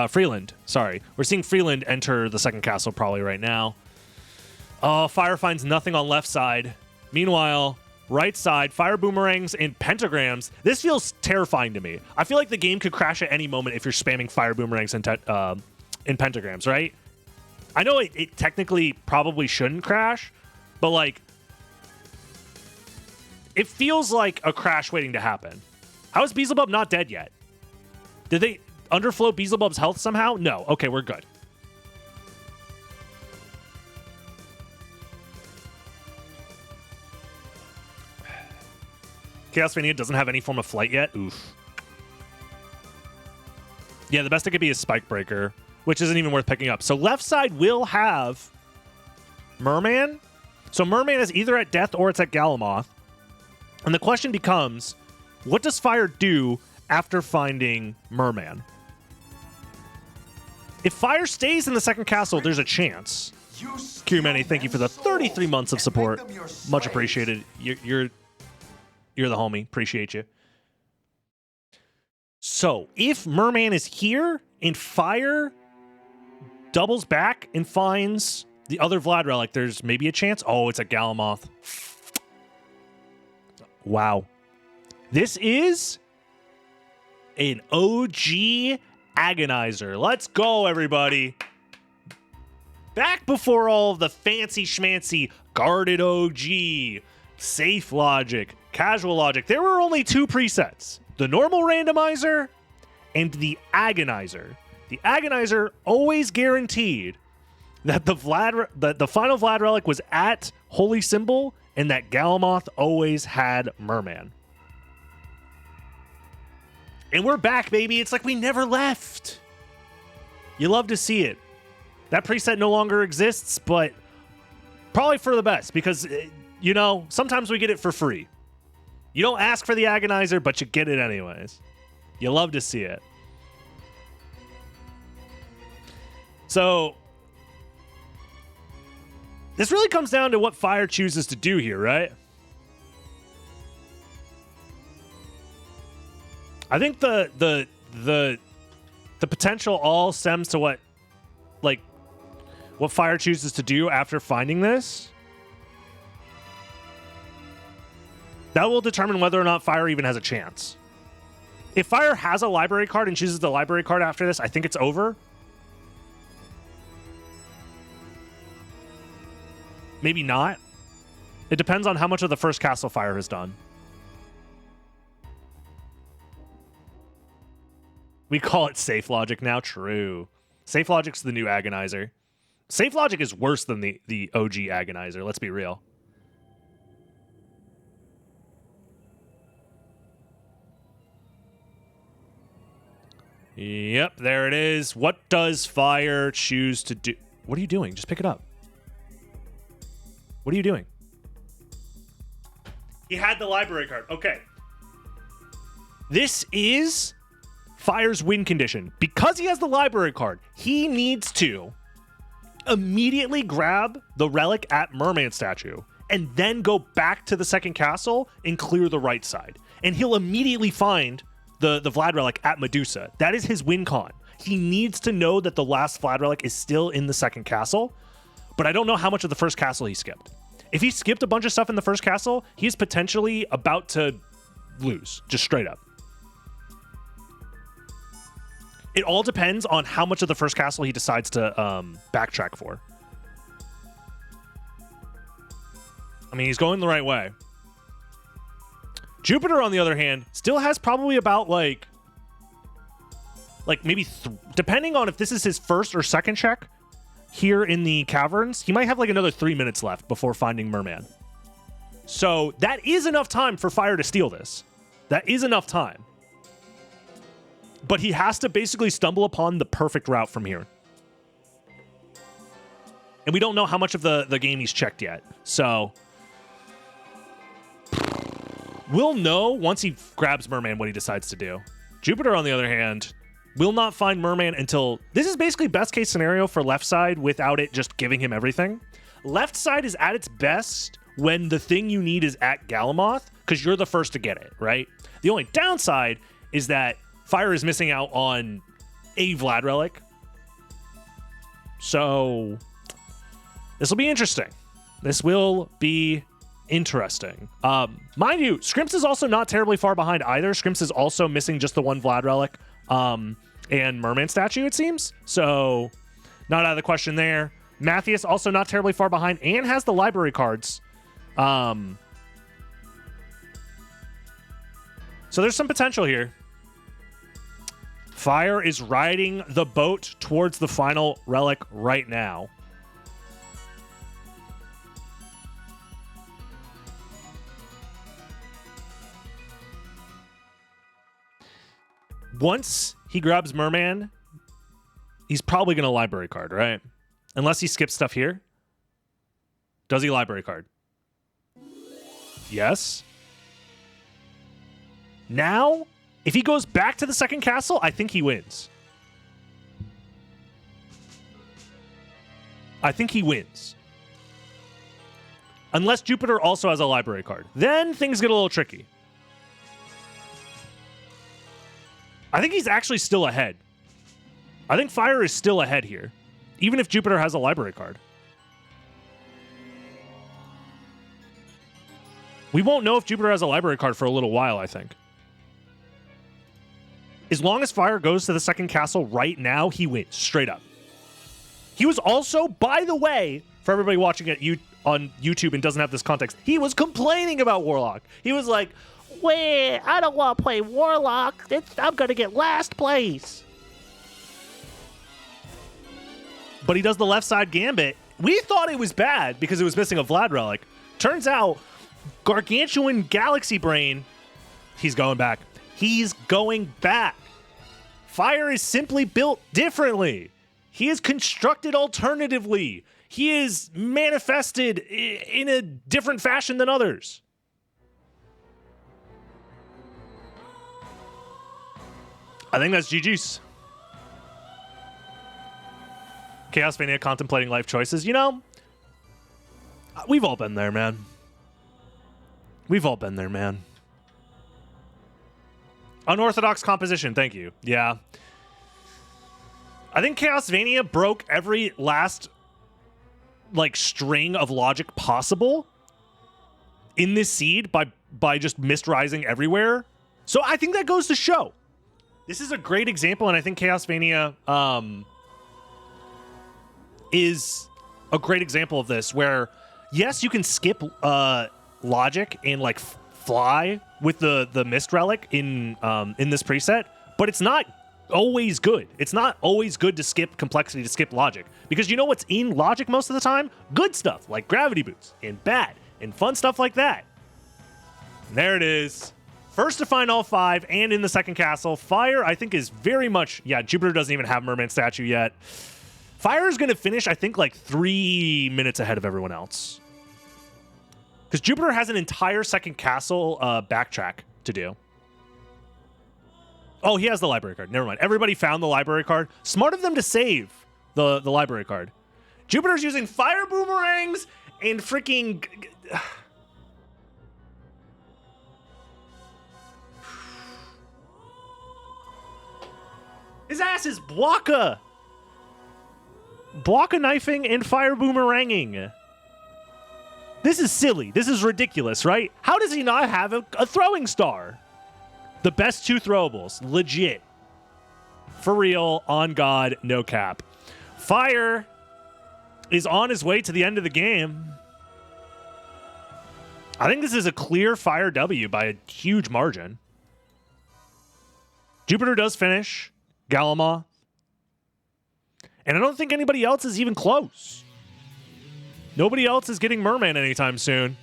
Freeland. Sorry. We're seeing Freeland enter the second castle probably right now. Oh, Fire finds nothing on left side. Meanwhile, right side, Fire Boomerangs and Pentagrams. This feels terrifying to me. I feel like the game could crash at any moment if you're spamming Fire Boomerangs and Pentagrams, right? I know it technically probably shouldn't crash, but like, it feels like a crash waiting to happen. How is Beelzebub not dead yet? Did they underflow Beelzebub's health somehow? No. Okay, we're good. Chaos Vania doesn't have any form of flight yet. Oof. Yeah, the best it could be is Spike Breaker, which isn't even worth picking up. So left side will have Merman. So Merman is either at Death or it's at Galamoth. And the question becomes, what does Fire do after finding Merman? If Fire stays in the second castle, there's a chance. Kirumeni, thank you for the 33 months of support. Much appreciated. You're the homie. Appreciate you. So if Merman is here and Fire doubles back and finds the other Vlad relic, there's maybe a chance. Oh, it's a Galamoth. Wow. This is an OG Agonizer. Let's go, everybody. Back before all of the fancy schmancy guarded OG, safe logic, casual logic, there were only 2 presets. The normal randomizer and the Agonizer. The Agonizer always guaranteed that the final Vlad relic was at Holy Symbol and that Galamoth always had Merman. And we're back, baby. It's like we never left. You love to see it. That preset no longer exists, but probably for the best because, you know, sometimes we get it for free. You don't ask for the Agonizer, but you get it anyways. You love to see it. So, this really comes down to what Fire chooses to do here, right? I think the potential all stems to what Fire chooses to do after finding this. That will determine whether or not Fire even has a chance. If Fire has a library card and chooses the library card after this, I think it's over. Maybe not. It depends on how much of the first castle Fire has done. We call it safe logic now. True. Safe logic's the new Agonizer. Safe logic is worse than the OG Agonizer. Let's be real. Yep, there it is. What does Fire choose to do? What are you doing? Just pick it up. What are you doing? He had the library card. Okay. This is Fire's win condition. Because he has the library card, he needs to immediately grab the relic at Merman Statue and then go back to the second castle and clear the right side. And he'll immediately find the Vlad relic at Medusa. That is his win con. He needs to know that the last Vlad relic is still in the second castle, but I don't know how much of the first castle he skipped. If he skipped a bunch of stuff in the first castle, he's potentially about to lose, just straight up. It all depends on how much of the first castle he decides to backtrack for. I mean, he's going the right way. Jupiter, on the other hand, still has probably about like maybe depending on if this is his first or second check here in the caverns, he might have like another 3 minutes left before finding Merman. So that is enough time for Fire to steal this. That is enough time. But he has to basically stumble upon the perfect route from here. And we don't know how much of the game he's checked yet. So we'll know once he grabs Merman what he decides to do. Jupiter, on the other hand, will not find Merman until... This is basically best case scenario for left side without it just giving him everything. Left side is at its best when the thing you need is at Galamoth, because you're the first to get it, right? The only downside is that Fire is missing out on a Vlad relic. So this will be interesting. This will be interesting. Mind you, Scrimps is also not terribly far behind either. Scrimps is also missing just the one Vlad relic and Merman Statue, it seems. So not out of the question there. Matthias also not terribly far behind and has the library cards. So there's some potential here. Fire is riding the boat towards the final relic right now. Once he grabs Merman, he's probably going to library card, right? Unless he skips stuff here. Does he library card? Yes. Now, if he goes back to the second castle, I think he wins. I think he wins. Unless Jupiter also has a library card. Then things get a little tricky. I think he's actually still ahead. I think Fire is still ahead here. Even if Jupiter has a library card. We won't know if Jupiter has a library card for a little while, I think. As long as Fire goes to the second castle right now, he wins, straight up. He was also, by the way, for everybody watching it on YouTube and doesn't have this context, he was complaining about Warlock. He was like, wait, I don't want to play Warlock. I'm going to get last place. But he does the left side gambit. We thought it was bad because it was missing a Vlad relic. Turns out, gargantuan galaxy brain, he's going back. He's going back. Fire is simply built differently. He is constructed alternatively. He is manifested in a different fashion than others. I think that's GG's. Chaos Mania contemplating life choices. You know, we've all been there, man. We've all been there, man. Unorthodox composition, thank you. Yeah. I think Chaos Mania broke every last, like, string of logic possible in this seed by just mist rising everywhere. So I think that goes to show. This is a great example, and I think Chaos Mania is a great example of this, where, yes, you can skip logic and, like, fly with the Mist Relic in this preset, but it's not always good. It's not always good to skip complexity, to skip logic, because you know what's in logic most of the time? Good stuff, like gravity boots, and bad, and fun stuff like that. And there it is. First to find all 5, and in the second castle. Fire, I think, is very much... Yeah, Jupiter doesn't even have Merman statue yet. Fire is going to finish, I think, like 3 minutes ahead of everyone else. Because Jupiter has an entire second castle backtrack to do. Oh, he has the library card. Never mind. Everybody found the library card. Smart of them to save the library card. Jupiter's using fire boomerangs and freaking... His ass is Blocka. Blocka knifing and fire boomeranging. This is silly. This is ridiculous, right? How does he not have a throwing star? The best 2 throwables. Legit. For real. On God. No cap. Fire is on his way to the end of the game. I think this is a clear Fire W by a huge margin. Jupiter does finish. Galama. And I don't think anybody else is even close. Nobody else is getting Merman anytime soon.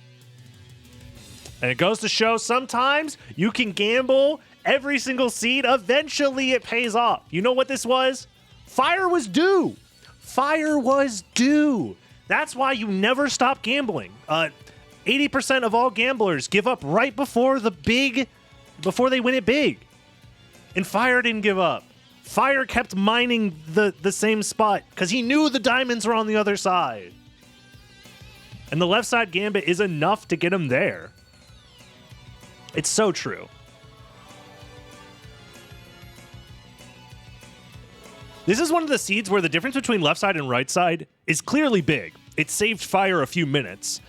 And it goes to show sometimes you can gamble every single seed. Eventually it pays off. You know what this was? Fire was due. Fire was due. That's why you never stop gambling. 80% of all gamblers give up right before before they win it big. And Fire didn't give up. Fire kept mining the same spot because he knew the diamonds were on the other side. And the left side gambit is enough to get him there. It's so true. This is one of the seeds where the difference between left side and right side is clearly big. It saved Fire a few minutes,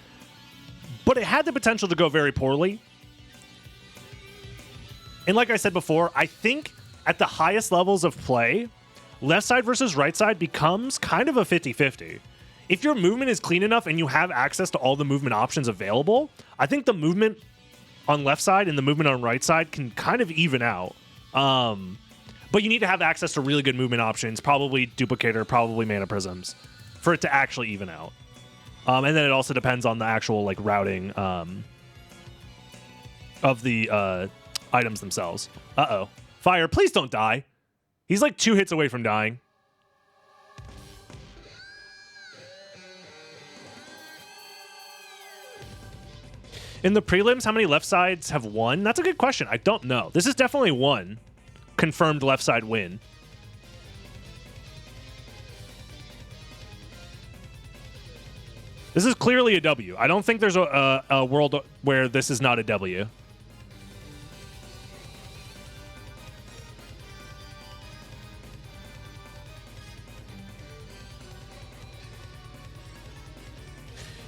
but it had the potential to go very poorly. And like I said before, I think at the highest levels of play, left side versus right side becomes kind of a 50-50. If your movement is clean enough and you have access to all the movement options available, I think the movement on left side and the movement on right side can kind of even out. But you need to have access to really good movement options, probably Duplicator, probably Mana Prisms, for it to actually even out. And then it also depends on the actual like routing of the items themselves. Uh-oh. Fire, please don't die. He's like 2 hits away from dying. In the prelims, how many left sides have won? That's a good question. I don't know. This is definitely one confirmed left side win. This is clearly a W. I don't think there's a world where this is not a W.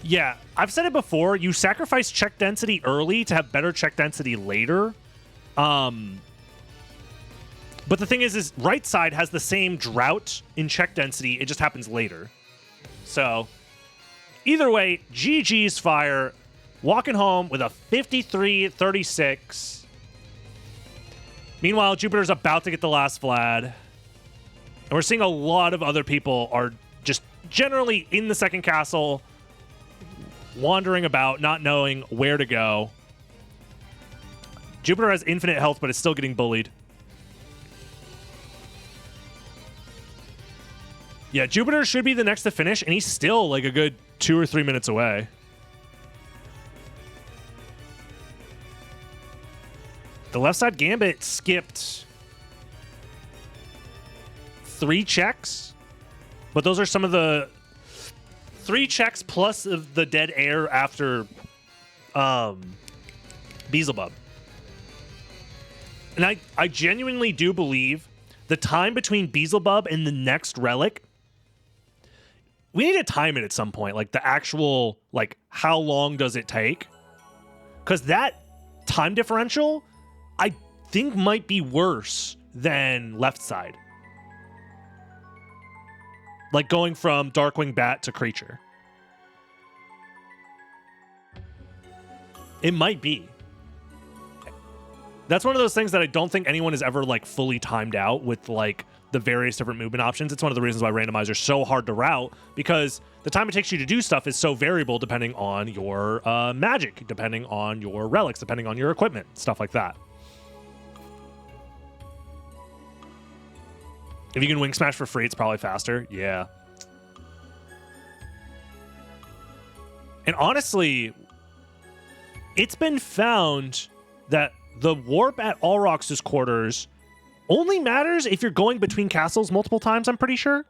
Yeah, I've said it before. You sacrifice check density early to have better check density later. But the thing is right side has the same drought in check density. It just happens later. So, either way, GG's Fire. Walking home with a 53-36. Meanwhile, Jupiter's about to get the last Vlad. And we're seeing a lot of other people are just generally in the second castle, wandering about, not knowing where to go. Jupiter has infinite health, but is still getting bullied. Yeah, Jupiter should be the next to finish, and he's still like a good 2 or 3 minutes away. The left side gambit skipped 3 checks, but those are some of the 3 checks plus of the dead air after Beelzebub. And I genuinely do believe the time between Beelzebub and the next relic, we need to time it at some point, like the actual, like, how long does it take? Because that time differential, I think, might be worse than left side. Like going from Darkwing Bat to Creature. It might be. That's one of those things that I don't think anyone has ever, like, fully timed out with, like, the various different movement options. It's one of the reasons why Randomizer is so hard to route, because the time it takes you to do stuff is so variable depending on your magic, depending on your relics, depending on your equipment, stuff like that. If you can wing smash for free, it's probably faster. Yeah. And honestly, it's been found that the warp at Allrox's quarters only matters if you're going between castles multiple times, I'm pretty sure.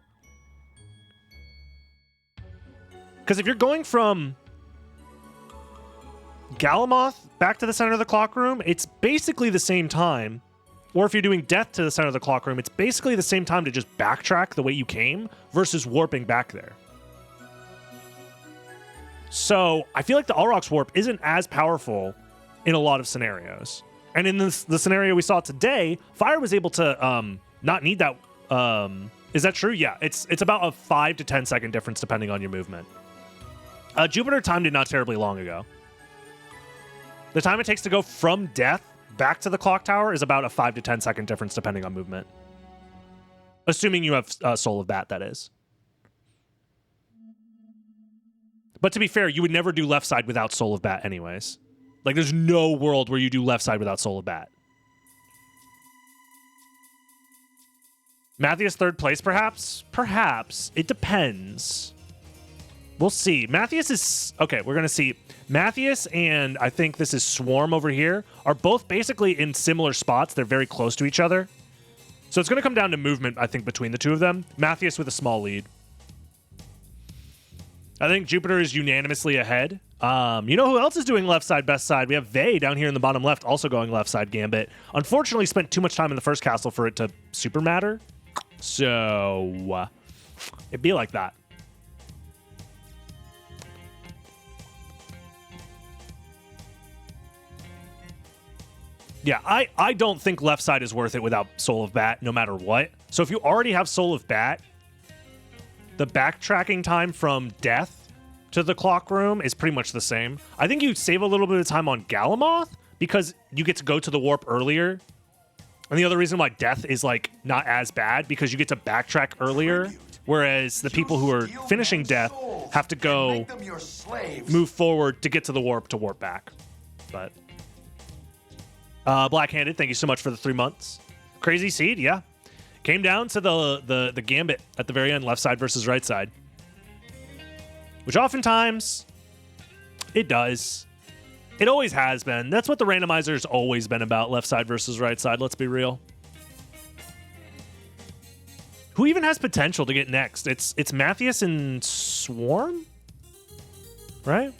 Because if you're going from Galamoth back to the center of the clock room, it's basically the same time. Or if you're doing Death to the center of the clock room, it's basically the same time to just backtrack the way you came versus warping back there. So I feel like the Allrox warp isn't as powerful in a lot of scenarios. And in the scenario we saw today, Fire was able to not need that. Is that true? Yeah, it's about a 5 to 10 second difference depending on your movement. Jupiter timed it not terribly long ago. The time it takes to go from Death back to the clock tower is about a 5 to 10 second difference depending on movement. Assuming you have Soul of Bat, that is. But to be fair, you would never do left side without Soul of Bat anyways. Like, there's no world where you do left side without Soul of Bat. Matthias third place, perhaps? Perhaps. It depends. We'll see. Matthias is... Okay, we're going to see. Matthias and I think this is Swarm over here are both basically in similar spots. They're very close to each other. So it's going to come down to movement, I think, between the two of them. Matthias with a small lead. I think Jupiter is unanimously ahead. You know who else is doing left side, best side? We have Vey down here in the bottom left also going left side Gambit. Unfortunately, spent too much time in the first castle for it to super matter. So, it'd be like that. Yeah, I don't think left side is worth it without Soul of Bat, no matter what. So if you already have Soul of Bat, the backtracking time from Death to the clock room is pretty much the same. I think you save a little bit of time on Galamoth because you get to go to the warp earlier. And the other reason why Death is, like, not as bad, because you get to backtrack earlier, whereas the people who are finishing Death have to go move forward to get to the warp to warp back. But Black-Handed, thank you so much for the 3 months. Crazy Seed, yeah. Came down to the Gambit at the very end, left side versus right side. Which oftentimes, it does. It always has been. That's what the randomizer's always been about, left side versus right side, let's be real. Who even has potential to get next? It's Matthias and Swarm? Right?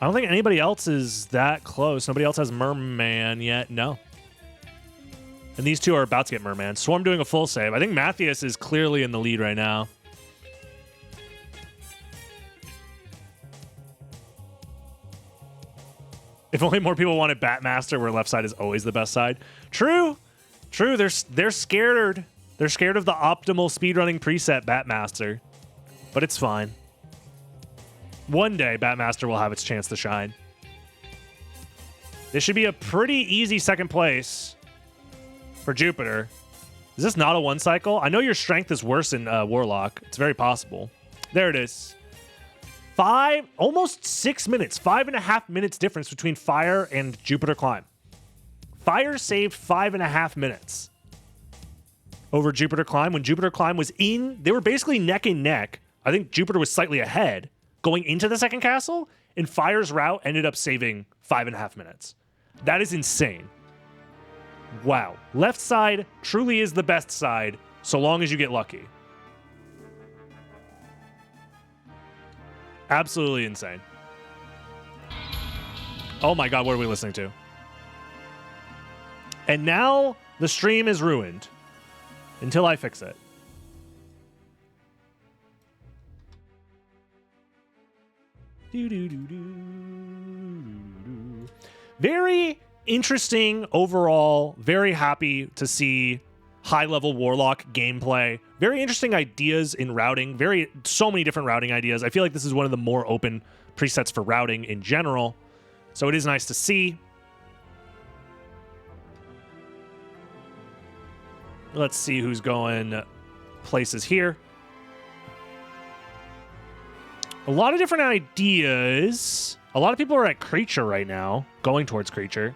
I don't think anybody else is that close. Nobody else has Merman yet. No. And these two are about to get Merman. Swarm doing a full save. I think Matthias is clearly in the lead right now. If only more people wanted Batmaster, where left side is always the best side. True. True. They're scared. They're scared of the optimal speedrunning preset Batmaster. But it's fine. One day, Batmaster will have its chance to shine. This should be a pretty easy second place for Jupiter. Is this not a one cycle? I know your strength is worse in Warlock. It's very possible. There it is. Almost 6 minutes, 5.5 minutes difference between Fire and Jupiter Climb. Fire saved 5.5 minutes over Jupiter Climb. When Jupiter Climb was in, they were basically neck and neck. I think Jupiter was slightly ahead going into the second castle, and Fire's route ended up saving 5.5 minutes. That is insane. Wow. Left side truly is the best side, so long as you get lucky. Absolutely insane. Oh my god, what are we listening to? And now the stream is ruined. Until I fix it. Very interesting overall. Very happy to see high-level Warlock gameplay. Very interesting ideas in routing. So many different routing ideas. I feel like this is one of the more open presets for routing in general. So it is nice to see. Let's see who's going places here. A lot of different ideas. A lot of people are at Creature right now, going towards Creature.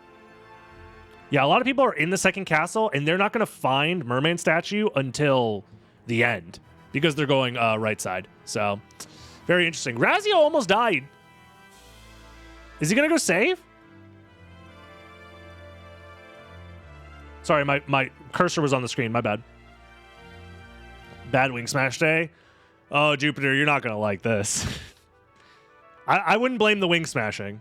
Yeah, a lot of people are in the second castle, and they're not going to find Merman Statue until the end, because they're going right side. So, very interesting. Razio almost died. Is he going to go save? Sorry, my cursor was on the screen. My bad. Bad wing smash day. Oh, Jupiter, you're not going to like this. I wouldn't blame the wing smashing.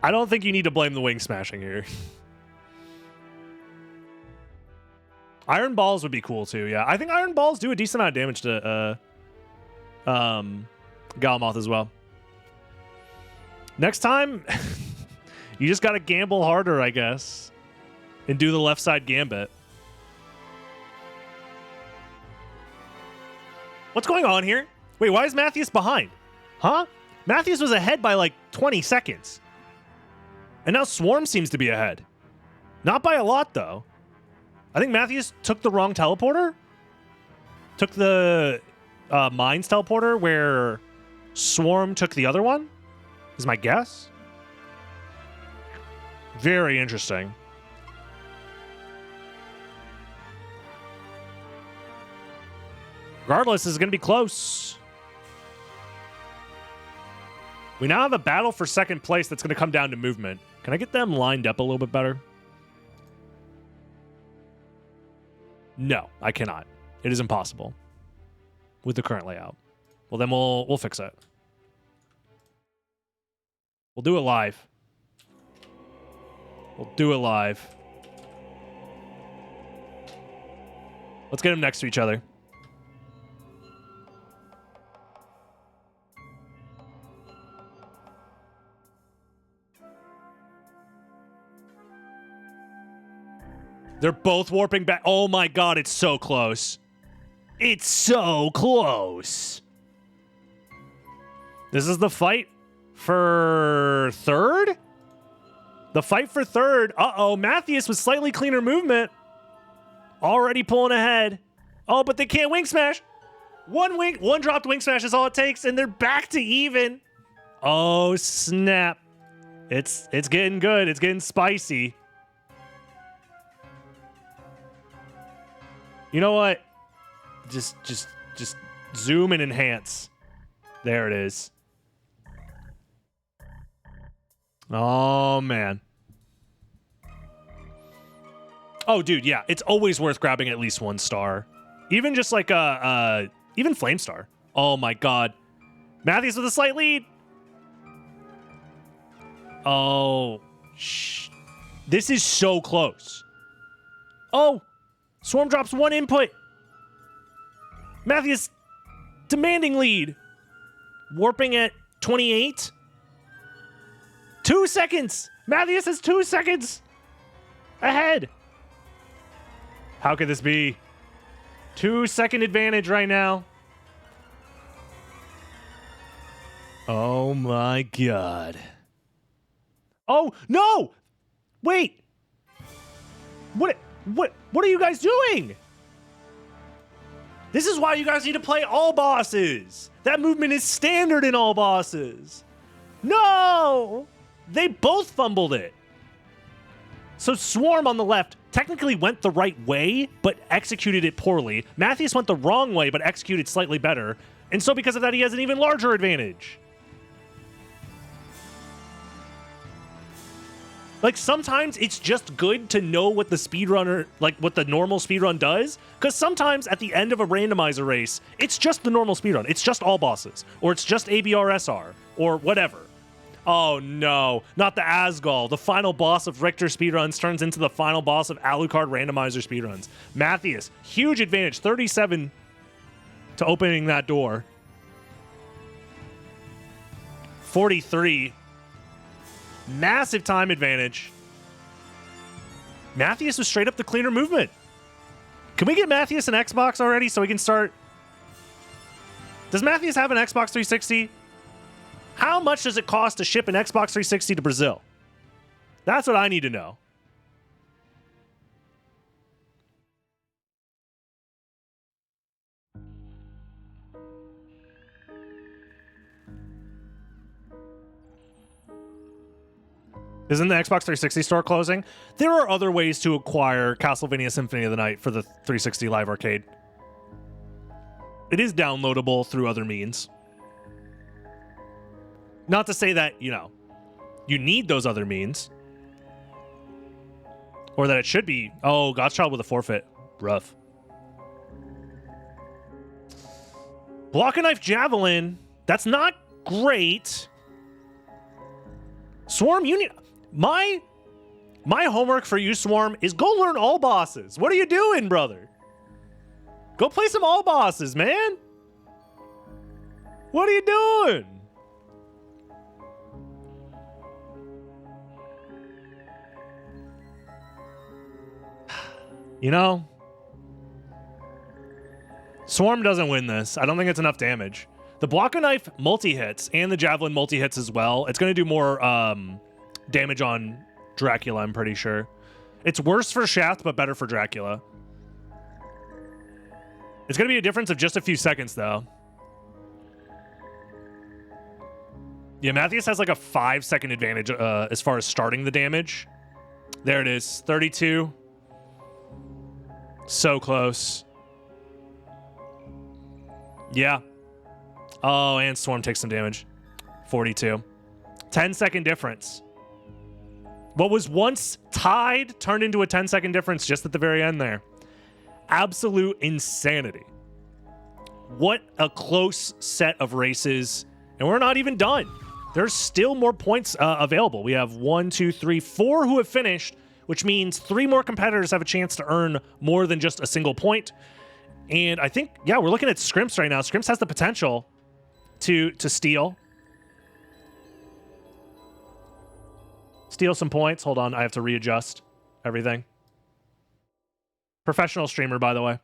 I don't think you need to blame the wing smashing here. Iron balls would be cool too, yeah. I think iron balls do a decent amount of damage to Galmoth as well. Next time, you just gotta gamble harder, I guess. And do the left side gambit. What's going on here? Wait, why is Matthews behind? Huh? Matthews was ahead by like 20 seconds. And now Swarm seems to be ahead. Not by a lot, though. I think Matthews took the wrong teleporter. Took the Mines teleporter where Swarm took the other one, is my guess. Very interesting. Regardless, this is going to be close. We now have a battle for second place that's going to come down to movement. Can I get them lined up a little bit better? No, I cannot. It is impossible with the current layout. Well, then we'll fix it. We'll do it live. We'll do it live. Let's get them next to each other. They're both warping back. Oh my god, it's so close. It's so close. This is the fight for third? The fight for third. Uh-oh, Matthews with slightly cleaner movement. Already pulling ahead. Oh, but they can't wing smash. One dropped wing smash is all it takes, and they're back to even. Oh, snap. It's getting good. It's getting spicy. You know what? Just zoom and enhance. There it is. Oh, man. Oh, dude, yeah. It's always worth grabbing at least 1 star. Even just like even Flame Star. Oh, my God. Matthews with a slight lead. Oh, this is so close. Oh, Swarm drops 1 input. Matthews demanding lead. Warping at 28. 2 seconds. Matthews is 2 seconds ahead. How could this be? 2-second advantage right now. Oh my god. Oh, no! Wait. What are you guys doing? This is why you guys need to play all bosses. That movement is standard in all bosses. No! They both fumbled it. So Swarm on the left technically went the right way, but executed it poorly. Matthews went the wrong way, but executed slightly better. And so because of that, he has an even larger advantage. Like, sometimes it's just good to know what the speedrunner, like, what the normal speedrun does, because sometimes at the end of a randomizer race, it's just the normal speedrun. It's just all bosses, or it's just ABRSR, or whatever. Oh, no. Not the Asgol. The final boss of Richter speedruns turns into the final boss of Alucard randomizer speedruns. Matthias, huge advantage. 37 to opening that door. 43. Massive time advantage. Matthias was straight up the cleaner movement. Can we get Matthias an Xbox already so we can start? Does Matthias have an Xbox 360? How much does it cost to ship an Xbox 360 to Brazil? That's what I need to know. Isn't the Xbox 360 store closing? There are other ways to acquire Castlevania Symphony of the Night for the 360 Live Arcade. It is downloadable through other means. Not to say that, you know, you need those other means. Or that it should be. Oh, Godchild with a forfeit. Rough. Block and Knife Javelin. That's not great. Swarm, you need... My homework for you, Swarm, is go learn all bosses. What are you doing, brother? Go play some all bosses, man. What are you doing? You know, Swarm doesn't win this. I don't think it's enough damage. The Block and Knife multi-hits and the Javelin multi-hits as well. It's going to do more damage on Dracula, I'm pretty sure. It's worse for Shaft, but better for Dracula. It's going to be a difference of just a few seconds, though. Yeah, Matthias has like a 5-second advantage as far as starting the damage. There it is, 32. So close. Yeah. Oh, and Swarm takes some damage. 42. 10-second difference. What was once tied turned into a 10-second difference just at the very end there. Absolute insanity. What a close set of races. And we're not even done. There's still more points available. We have 1, 2, 3, 4 who have finished, which means 3 more competitors have a chance to earn more than just a single point. And I think, yeah, we're looking at Scrimps right now. Scrimps has the potential to steal. Steal some points. Hold on, I have to readjust everything. Professional streamer, by the way.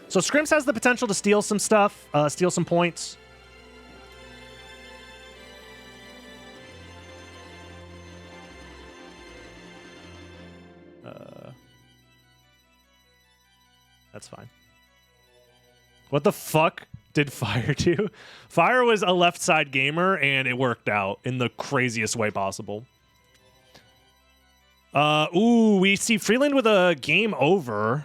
So Scrimps has the potential to steal some stuff, steal some points. That's fine. What the fuck did Fire do? Fire was a left side gamer, and it worked out in the craziest way possible. Ooh, we see Freeland with a game over.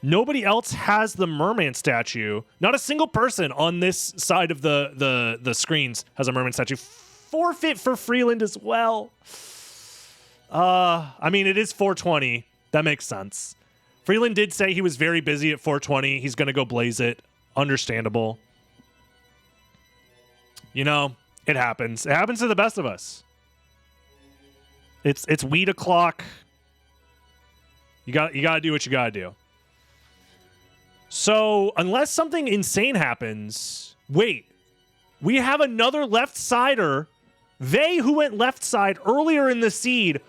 Nobody else has the merman statue. Not a single person on this side of the screens has a merman statue. Forfeit for Freeland as well. I mean, it is 420. That makes sense. Freeland did say he was very busy at 420. He's going to go blaze it. Understandable. You know, it happens. It happens to the best of us. It's weed o'clock. You got to do what you got to do. So, unless something insane happens, wait. We have another left-sider. They who went left side earlier in the seed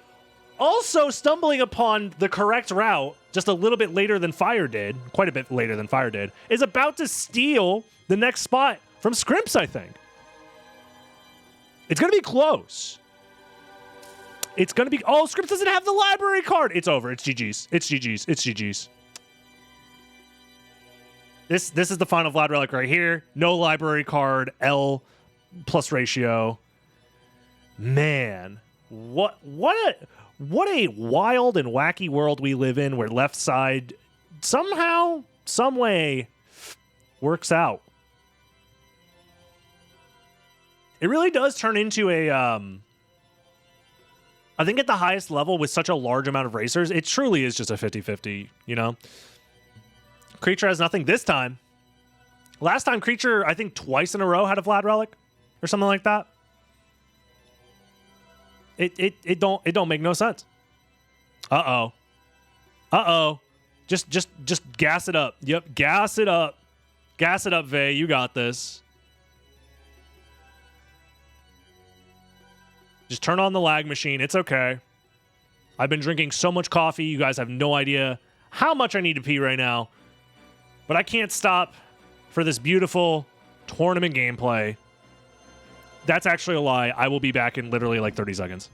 also stumbling upon the correct route just a little bit later than Fire did, quite a bit later than Fire did, is about to steal the next spot from Scrimps, I think. It's going to be close. It's going to be... Oh, Scrimps doesn't have the library card. It's over. It's GG's. It's GG's. It's GG's. This is the final Vlad relic right here. No library card. L plus ratio. Man. What a wild and wacky world we live in where left side somehow, some way works out. It really does turn into a I think at the highest level with such a large amount of racers, it truly is just a 50-50, you know? Creature has nothing this time. Last time Creature, I think twice in a row had a Vlad Relic or something like that. It don't make no sense. Uh-oh. Uh-oh. Just gas it up. Yep, gas it up. Gas it up, Vey. You got this. Just turn on the lag machine. It's okay. I've been drinking so much coffee. You guys have no idea how much I need to pee right now. But I can't stop for this beautiful tournament gameplay. That's actually a lie. I will be back in literally like 30 seconds.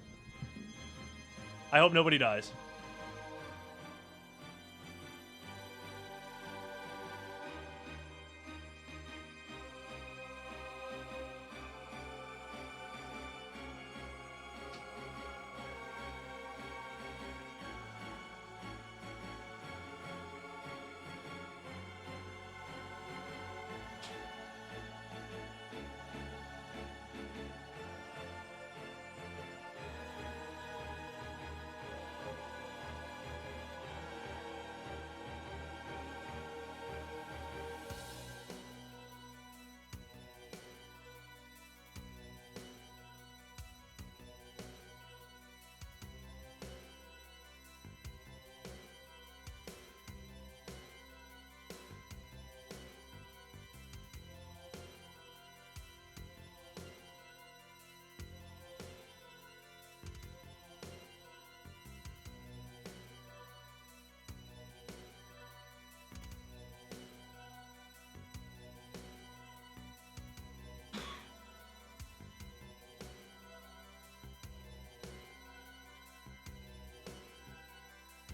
I hope nobody dies.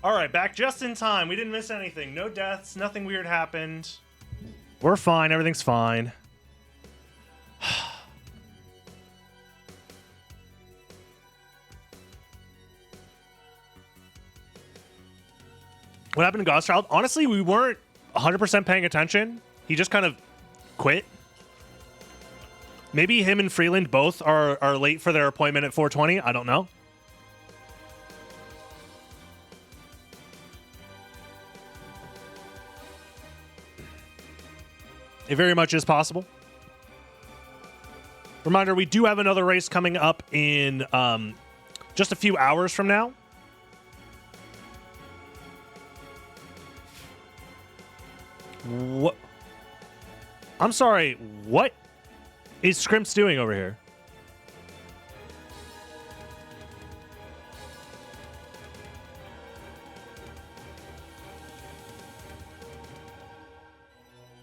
All right, back just in time. We didn't miss anything. No deaths. Nothing weird happened. We're fine. Everything's fine. What happened to Godchild? Honestly, we weren't 100% paying attention. He just kind of quit. Maybe him and Freeland both are late for their appointment at 420. I don't know. It very much is possible. Reminder, we do have another race coming up in just a few hours from now. What? I'm sorry, what is Scrimps doing over here?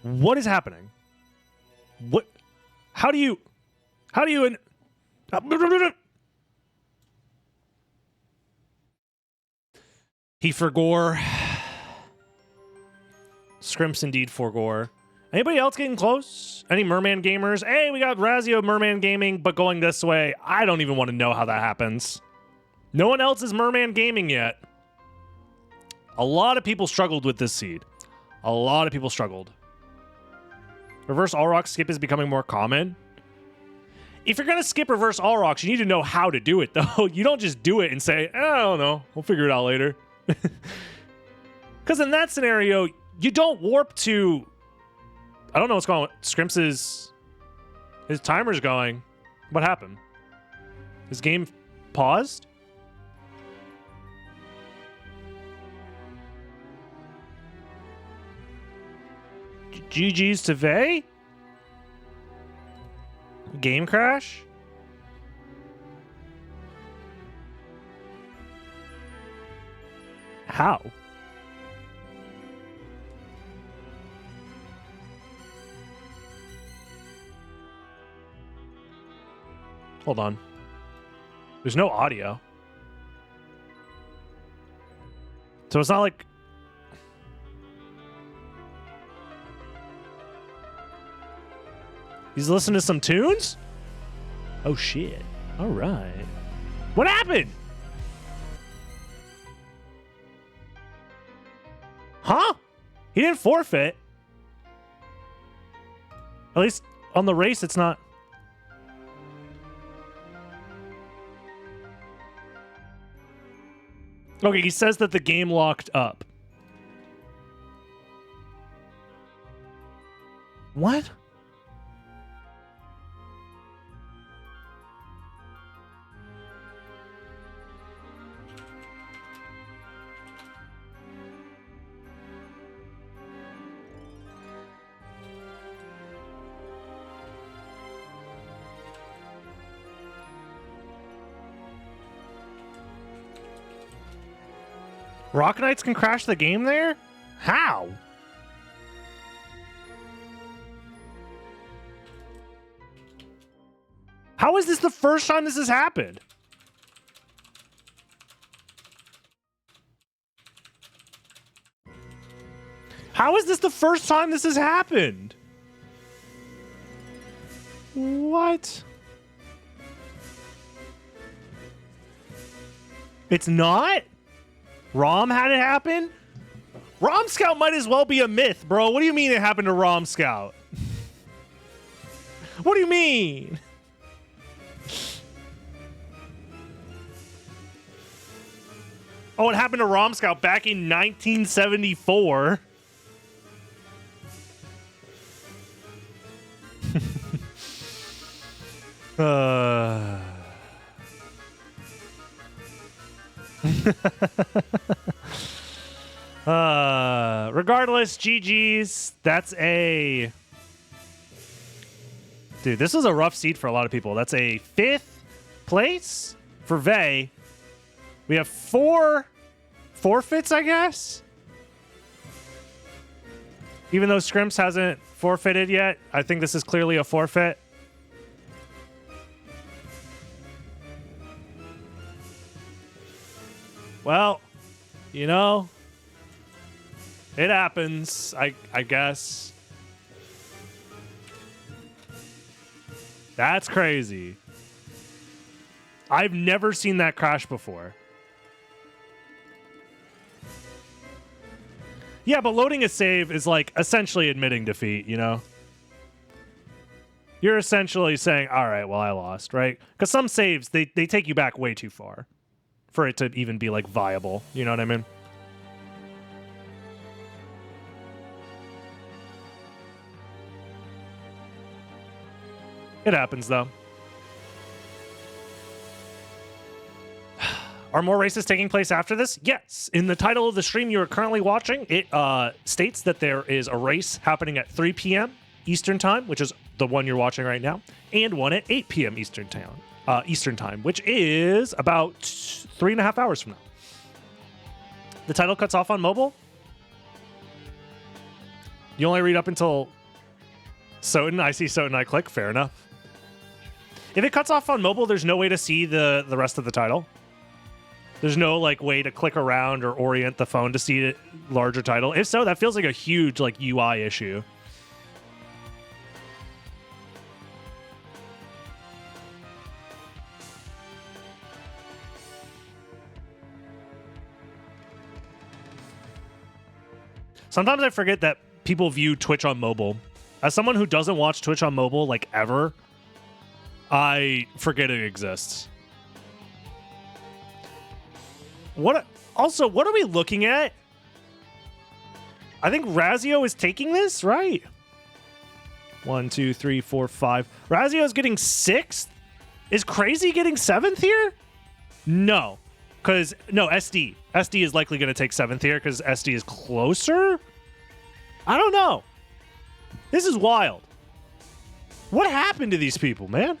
What is happening? What? How do you he forgore. Scrimps indeed forgore. Anybody else getting close? Any Merman gamers? Hey, we got Razio Merman Gaming, but going this way. I don't even want to know how that happens. No one else is Merman Gaming yet. A lot of people struggled with this seed. A lot of people struggled. Reverse all rocks skip is becoming more common. If you're going to skip reverse all rocks, you need to know how to do it, though. You don't just do it and say, I don't know, we'll figure it out later. Because in that scenario, you don't warp to... I don't know what's going on. Scrimps is... His timer's going. What happened? His game paused? GG's to Vey? Game crash? How? Hold on. There's no audio. So it's not like... He's listening to some tunes? Oh, shit. All right. What happened? Huh? He didn't forfeit. At least on the race, it's not... Okay, he says that the game locked up. What? Rock Knights can crash the game there? How? How is this the first time this has happened? How is this the first time this has happened? What? It's not? ROM had it happen? ROM Scout might as well be a myth, bro. What do you mean it happened to ROM Scout? What do you mean? Oh, it happened to ROM Scout back in 1974. Regardless, GG's. That's a... Dude, this is a rough seed for a lot of people. That's a 5th place for Vey. We have 4 forfeits, I guess? Even though Scrimps hasn't forfeited yet, I think this is clearly a forfeit. Well, you know, it happens, I guess. That's crazy. I've never seen that crash before. Yeah, but loading a save is like essentially admitting defeat, you know? You're essentially saying, all right, well, I lost, right? Because some saves, they take you back way too far for it to even be like viable. You know what I mean? It happens, though. Are more races taking place after this? Yes. In the title of the stream you are currently watching, it states that there is a race happening at 3 p.m. Eastern Time, which is the one you're watching right now, and one at 8 p.m. Eastern Time, which is about 3.5 hours from now. The title cuts off on mobile. You only read up until SotN. I see SotN. I click. Fair enough. If it cuts off on mobile, there's no way to see the rest of the title. There's no like way to click around or orient the phone to see the larger title. If so, that feels like a huge like UI issue. Sometimes I forget that people view Twitch on mobile. As someone who doesn't watch Twitch on mobile like ever, I forget it exists. What are we looking at? I think Razio is taking this, right? 1, 2, 3, 4, 5. Razio is getting 6th? Is Crazy getting 7th here? No. No, SD. SD is likely going to take 7th here because SD is closer? I don't know. This is wild. What happened to these people, man?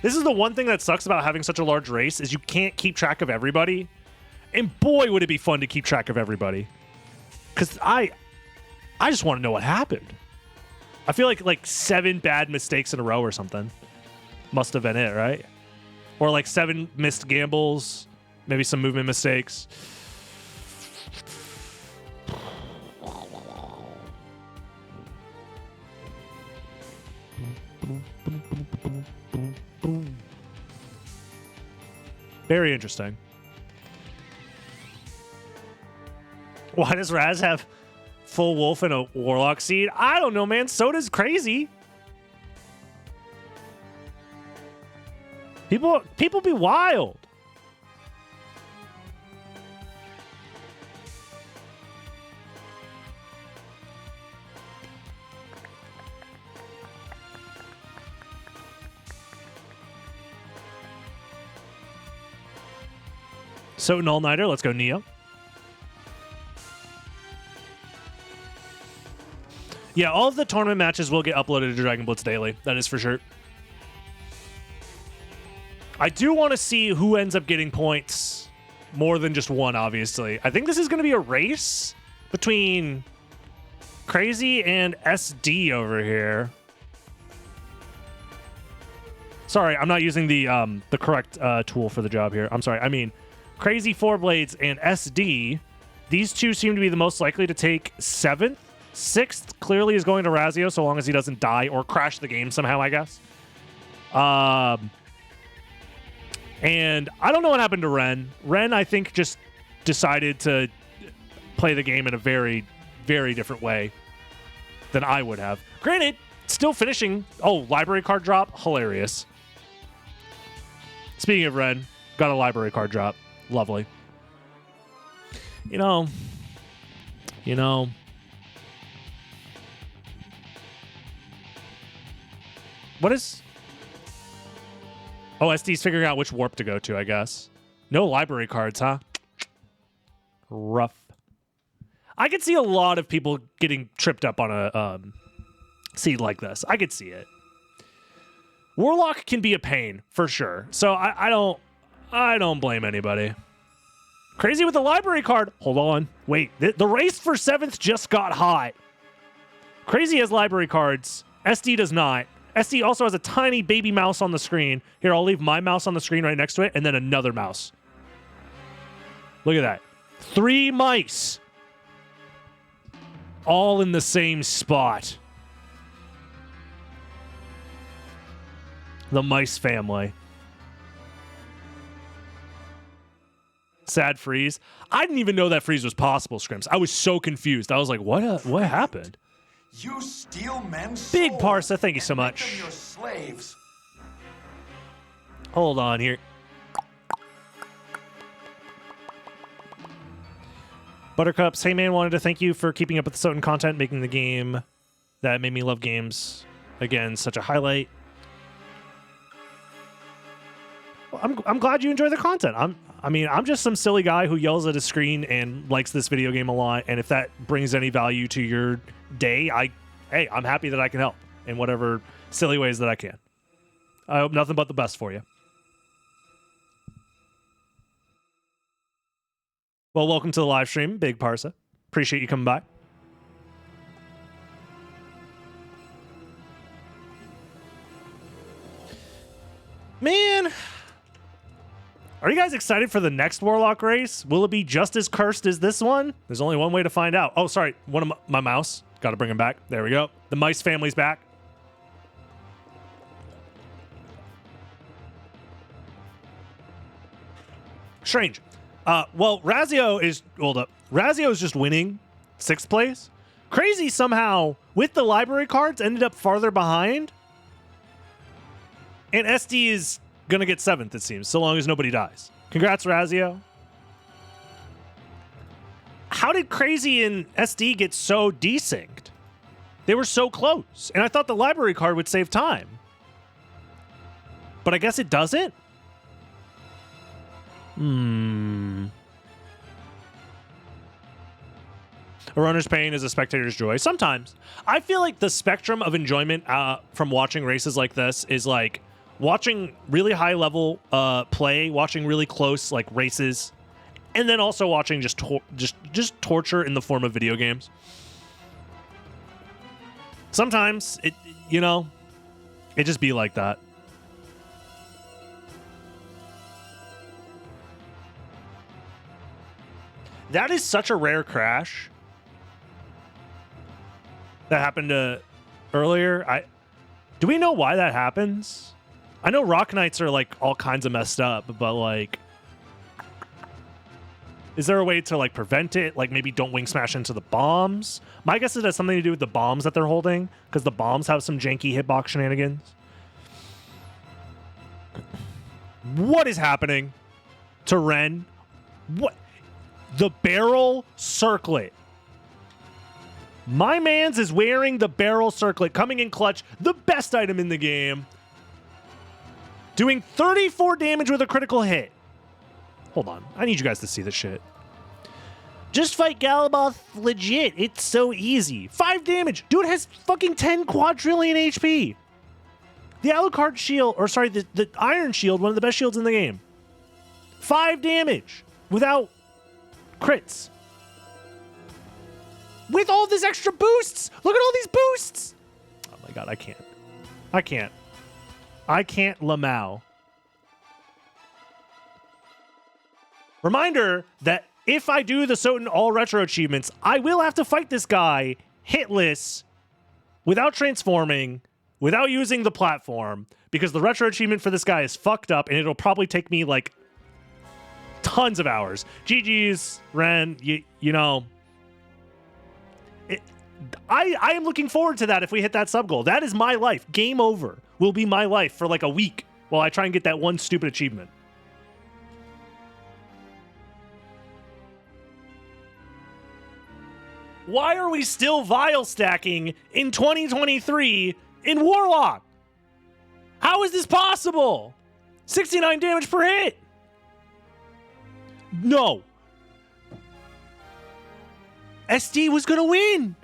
This is the one thing that sucks about having such a large race is you can't keep track of everybody. And boy, would it be fun to keep track of everybody. Because I just want to know what happened. I feel like 7 bad mistakes in a row or something. Must have been it, right? Or like 7 missed gambles. Maybe some movement mistakes. Very interesting. Why does Raz have full wolf and a warlock seed? I don't know, man. So does Crazy. People be wild. SotN All-Nighter. Let's go Neo. Yeah, all of the tournament matches will get uploaded to Dragon Blitz Daily. That is for sure. I do want to see who ends up getting points more than just one, obviously. I think this is going to be a race between Crazy and SD over here. Sorry, I'm not using the correct tool for the job here. I'm sorry. I mean, Crazy 4Blades and SD. These two seem to be the most likely to take 7th. 6th clearly is going to Razio, so long as he doesn't die or crash the game somehow, I guess. And I don't know what happened to Ren. Ren, I think, just decided to play the game in a very, very different way than I would have. Granted, still finishing. Oh, library card drop. Hilarious. Speaking of Ren, got a library card drop. Lovely. You know. What is... Oh, SD's figuring out which warp to go to, I guess. No library cards, huh? Rough. I could see a lot of people getting tripped up on a seed like this. I could see it. Warlock can be a pain, for sure. So I don't blame anybody. Crazy with the library card. Hold on. Wait. The race for 7th just got hot. Crazy has library cards. SD does not. SD also has a tiny baby mouse on the screen. Here, I'll leave my mouse on the screen right next to it, and then another mouse. Look at that. 3 mice. All in the same spot. The mice family. Sad freeze. I didn't even know that freeze was possible, Scrims. I was so confused. I was like, what happened? You steal men's Big souls Parsa, thank you so and make much. them your slaves. Hold on here. Buttercups, hey man, wanted to thank you for keeping up with the SotN content, making the game that made me love games. Again, such a highlight. Well, I'm glad you enjoy the content. I'm just some silly guy who yells at a screen and likes this video game a lot, and if that brings any value to your day, I'm happy that I can help in whatever silly ways that I can. I hope nothing but the best for you. Well, welcome to the live stream, Big Parsa. Appreciate you coming by. Man, are you guys excited for the next Warlock race? Will it be just as cursed as this one? There's only one way to find out. Oh, sorry. One of my mouse. Got to bring him back. There we go. The mice family's back. Strange. Well, Razio is... Hold up. Razio is just winning 6th place. Crazy somehow, with the library cards, ended up farther behind. And SD is going to get 7th, it seems, so long as nobody dies. Congrats, Razio. How did Crazy and SD get so desynced? They were so close. And I thought the library card would save time. But I guess it doesn't? A runner's pain is a spectator's joy. Sometimes. I feel like the spectrum of enjoyment from watching races like this is like watching really high level play, watching really close like races, and then also watching just torture in the form of video games. Sometimes it just be like that. That is such a rare crash that happened earlier. Do we know why that happens? I know Rock Knights are like all kinds of messed up, but like, is there a way to like prevent it? Like maybe don't wing smash into the bombs? My guess is it has something to do with the bombs that they're holding, because the bombs have some janky hitbox shenanigans. What is happening to Ren? What? The barrel circlet. My man's is wearing the barrel circlet, coming in clutch, the best item in the game. Doing 34 damage with a critical hit. Hold on. I need you guys to see this shit. Just fight Galaboth legit. It's so easy. 5 damage. Dude has fucking 10 quadrillion HP. The Alucard shield, or sorry, the Iron Shield, one of the best shields in the game. 5 damage without crits. With all this extra boosts. Look at all these boosts. Oh my god, I can't. I can't Lamau. Reminder that if I do the SotN all retro achievements, I will have to fight this guy hitless, without transforming, without using the platform, because the retro achievement for this guy is fucked up, and it'll probably take me, like, tons of hours. GG's, Ren, you know. I am looking forward to that if we hit that sub goal. That is my life. Game over will be my life for, like, a week while I try and get that one stupid achievement. Why are we still vial stacking in 2023 in Warlock? How is this possible? 69 damage per hit. No. SD was going to win.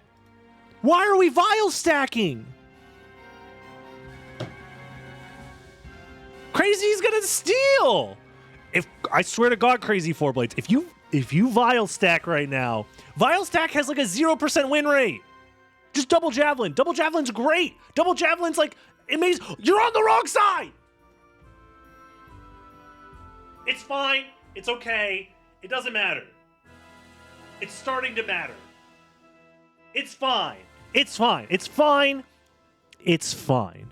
Why are we vial stacking? Crazy's going to steal. I swear to God, Crazy 4 Blades, if you vial stack right now, vial stack has like a 0% win rate. Just double javelin. Double javelin's great. Double javelin's like amazing. You're on the wrong side. It's fine. It's okay. It doesn't matter. It's starting to matter. It's fine. It's fine. It's fine. It's fine.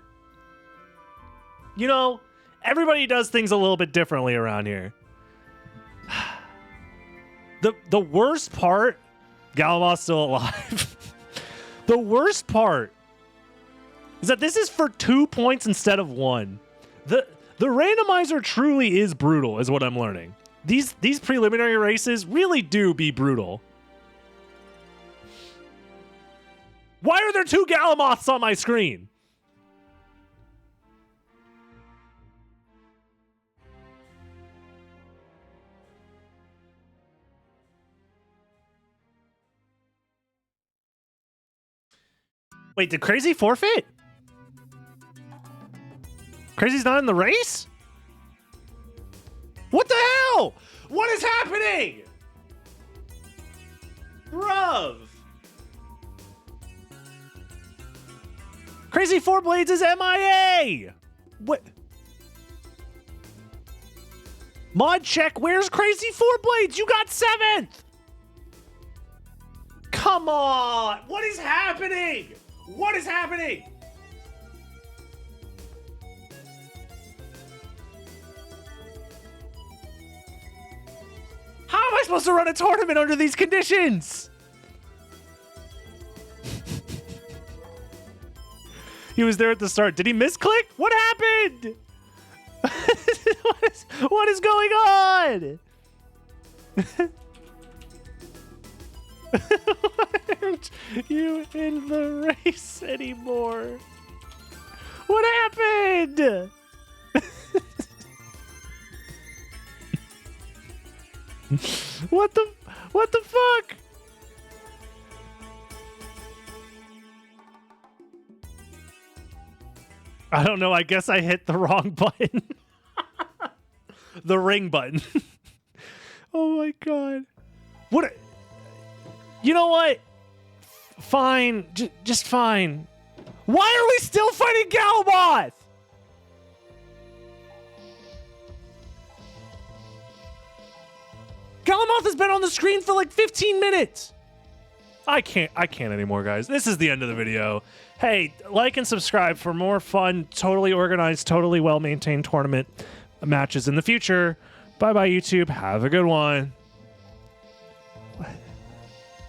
You know, everybody does things a little bit differently around here. The worst part, Galaboth's still alive. The worst part is that this is for 2 points instead of 1. The randomizer truly is brutal, is what I'm learning. These preliminary races really do be brutal. Why are there 2 Galamoths on my screen? Wait, did Crazy forfeit? Crazy's not in the race? What the hell? What is happening? Bruv. Crazy 4 Blades is MIA. What? Mod check, where's Crazy 4 Blades? You got 7th. Come on. What is happening? What is happening? How am I supposed to run a tournament under these conditions? He was there at the start. Did he misclick? What happened? What is going on? Why aren't you in the race anymore? What happened? What the fuck? I don't know. I guess I hit the wrong button. The ring button. Oh my god. What? You know what? Fine. Just fine. Why are we still fighting Galaboth? Galaboth has been on the screen for like 15 minutes. I can't anymore, guys. This is the end of the video. Hey, like and subscribe for more fun, totally organized, totally well-maintained tournament matches in the future. Bye-bye, YouTube. Have a good one.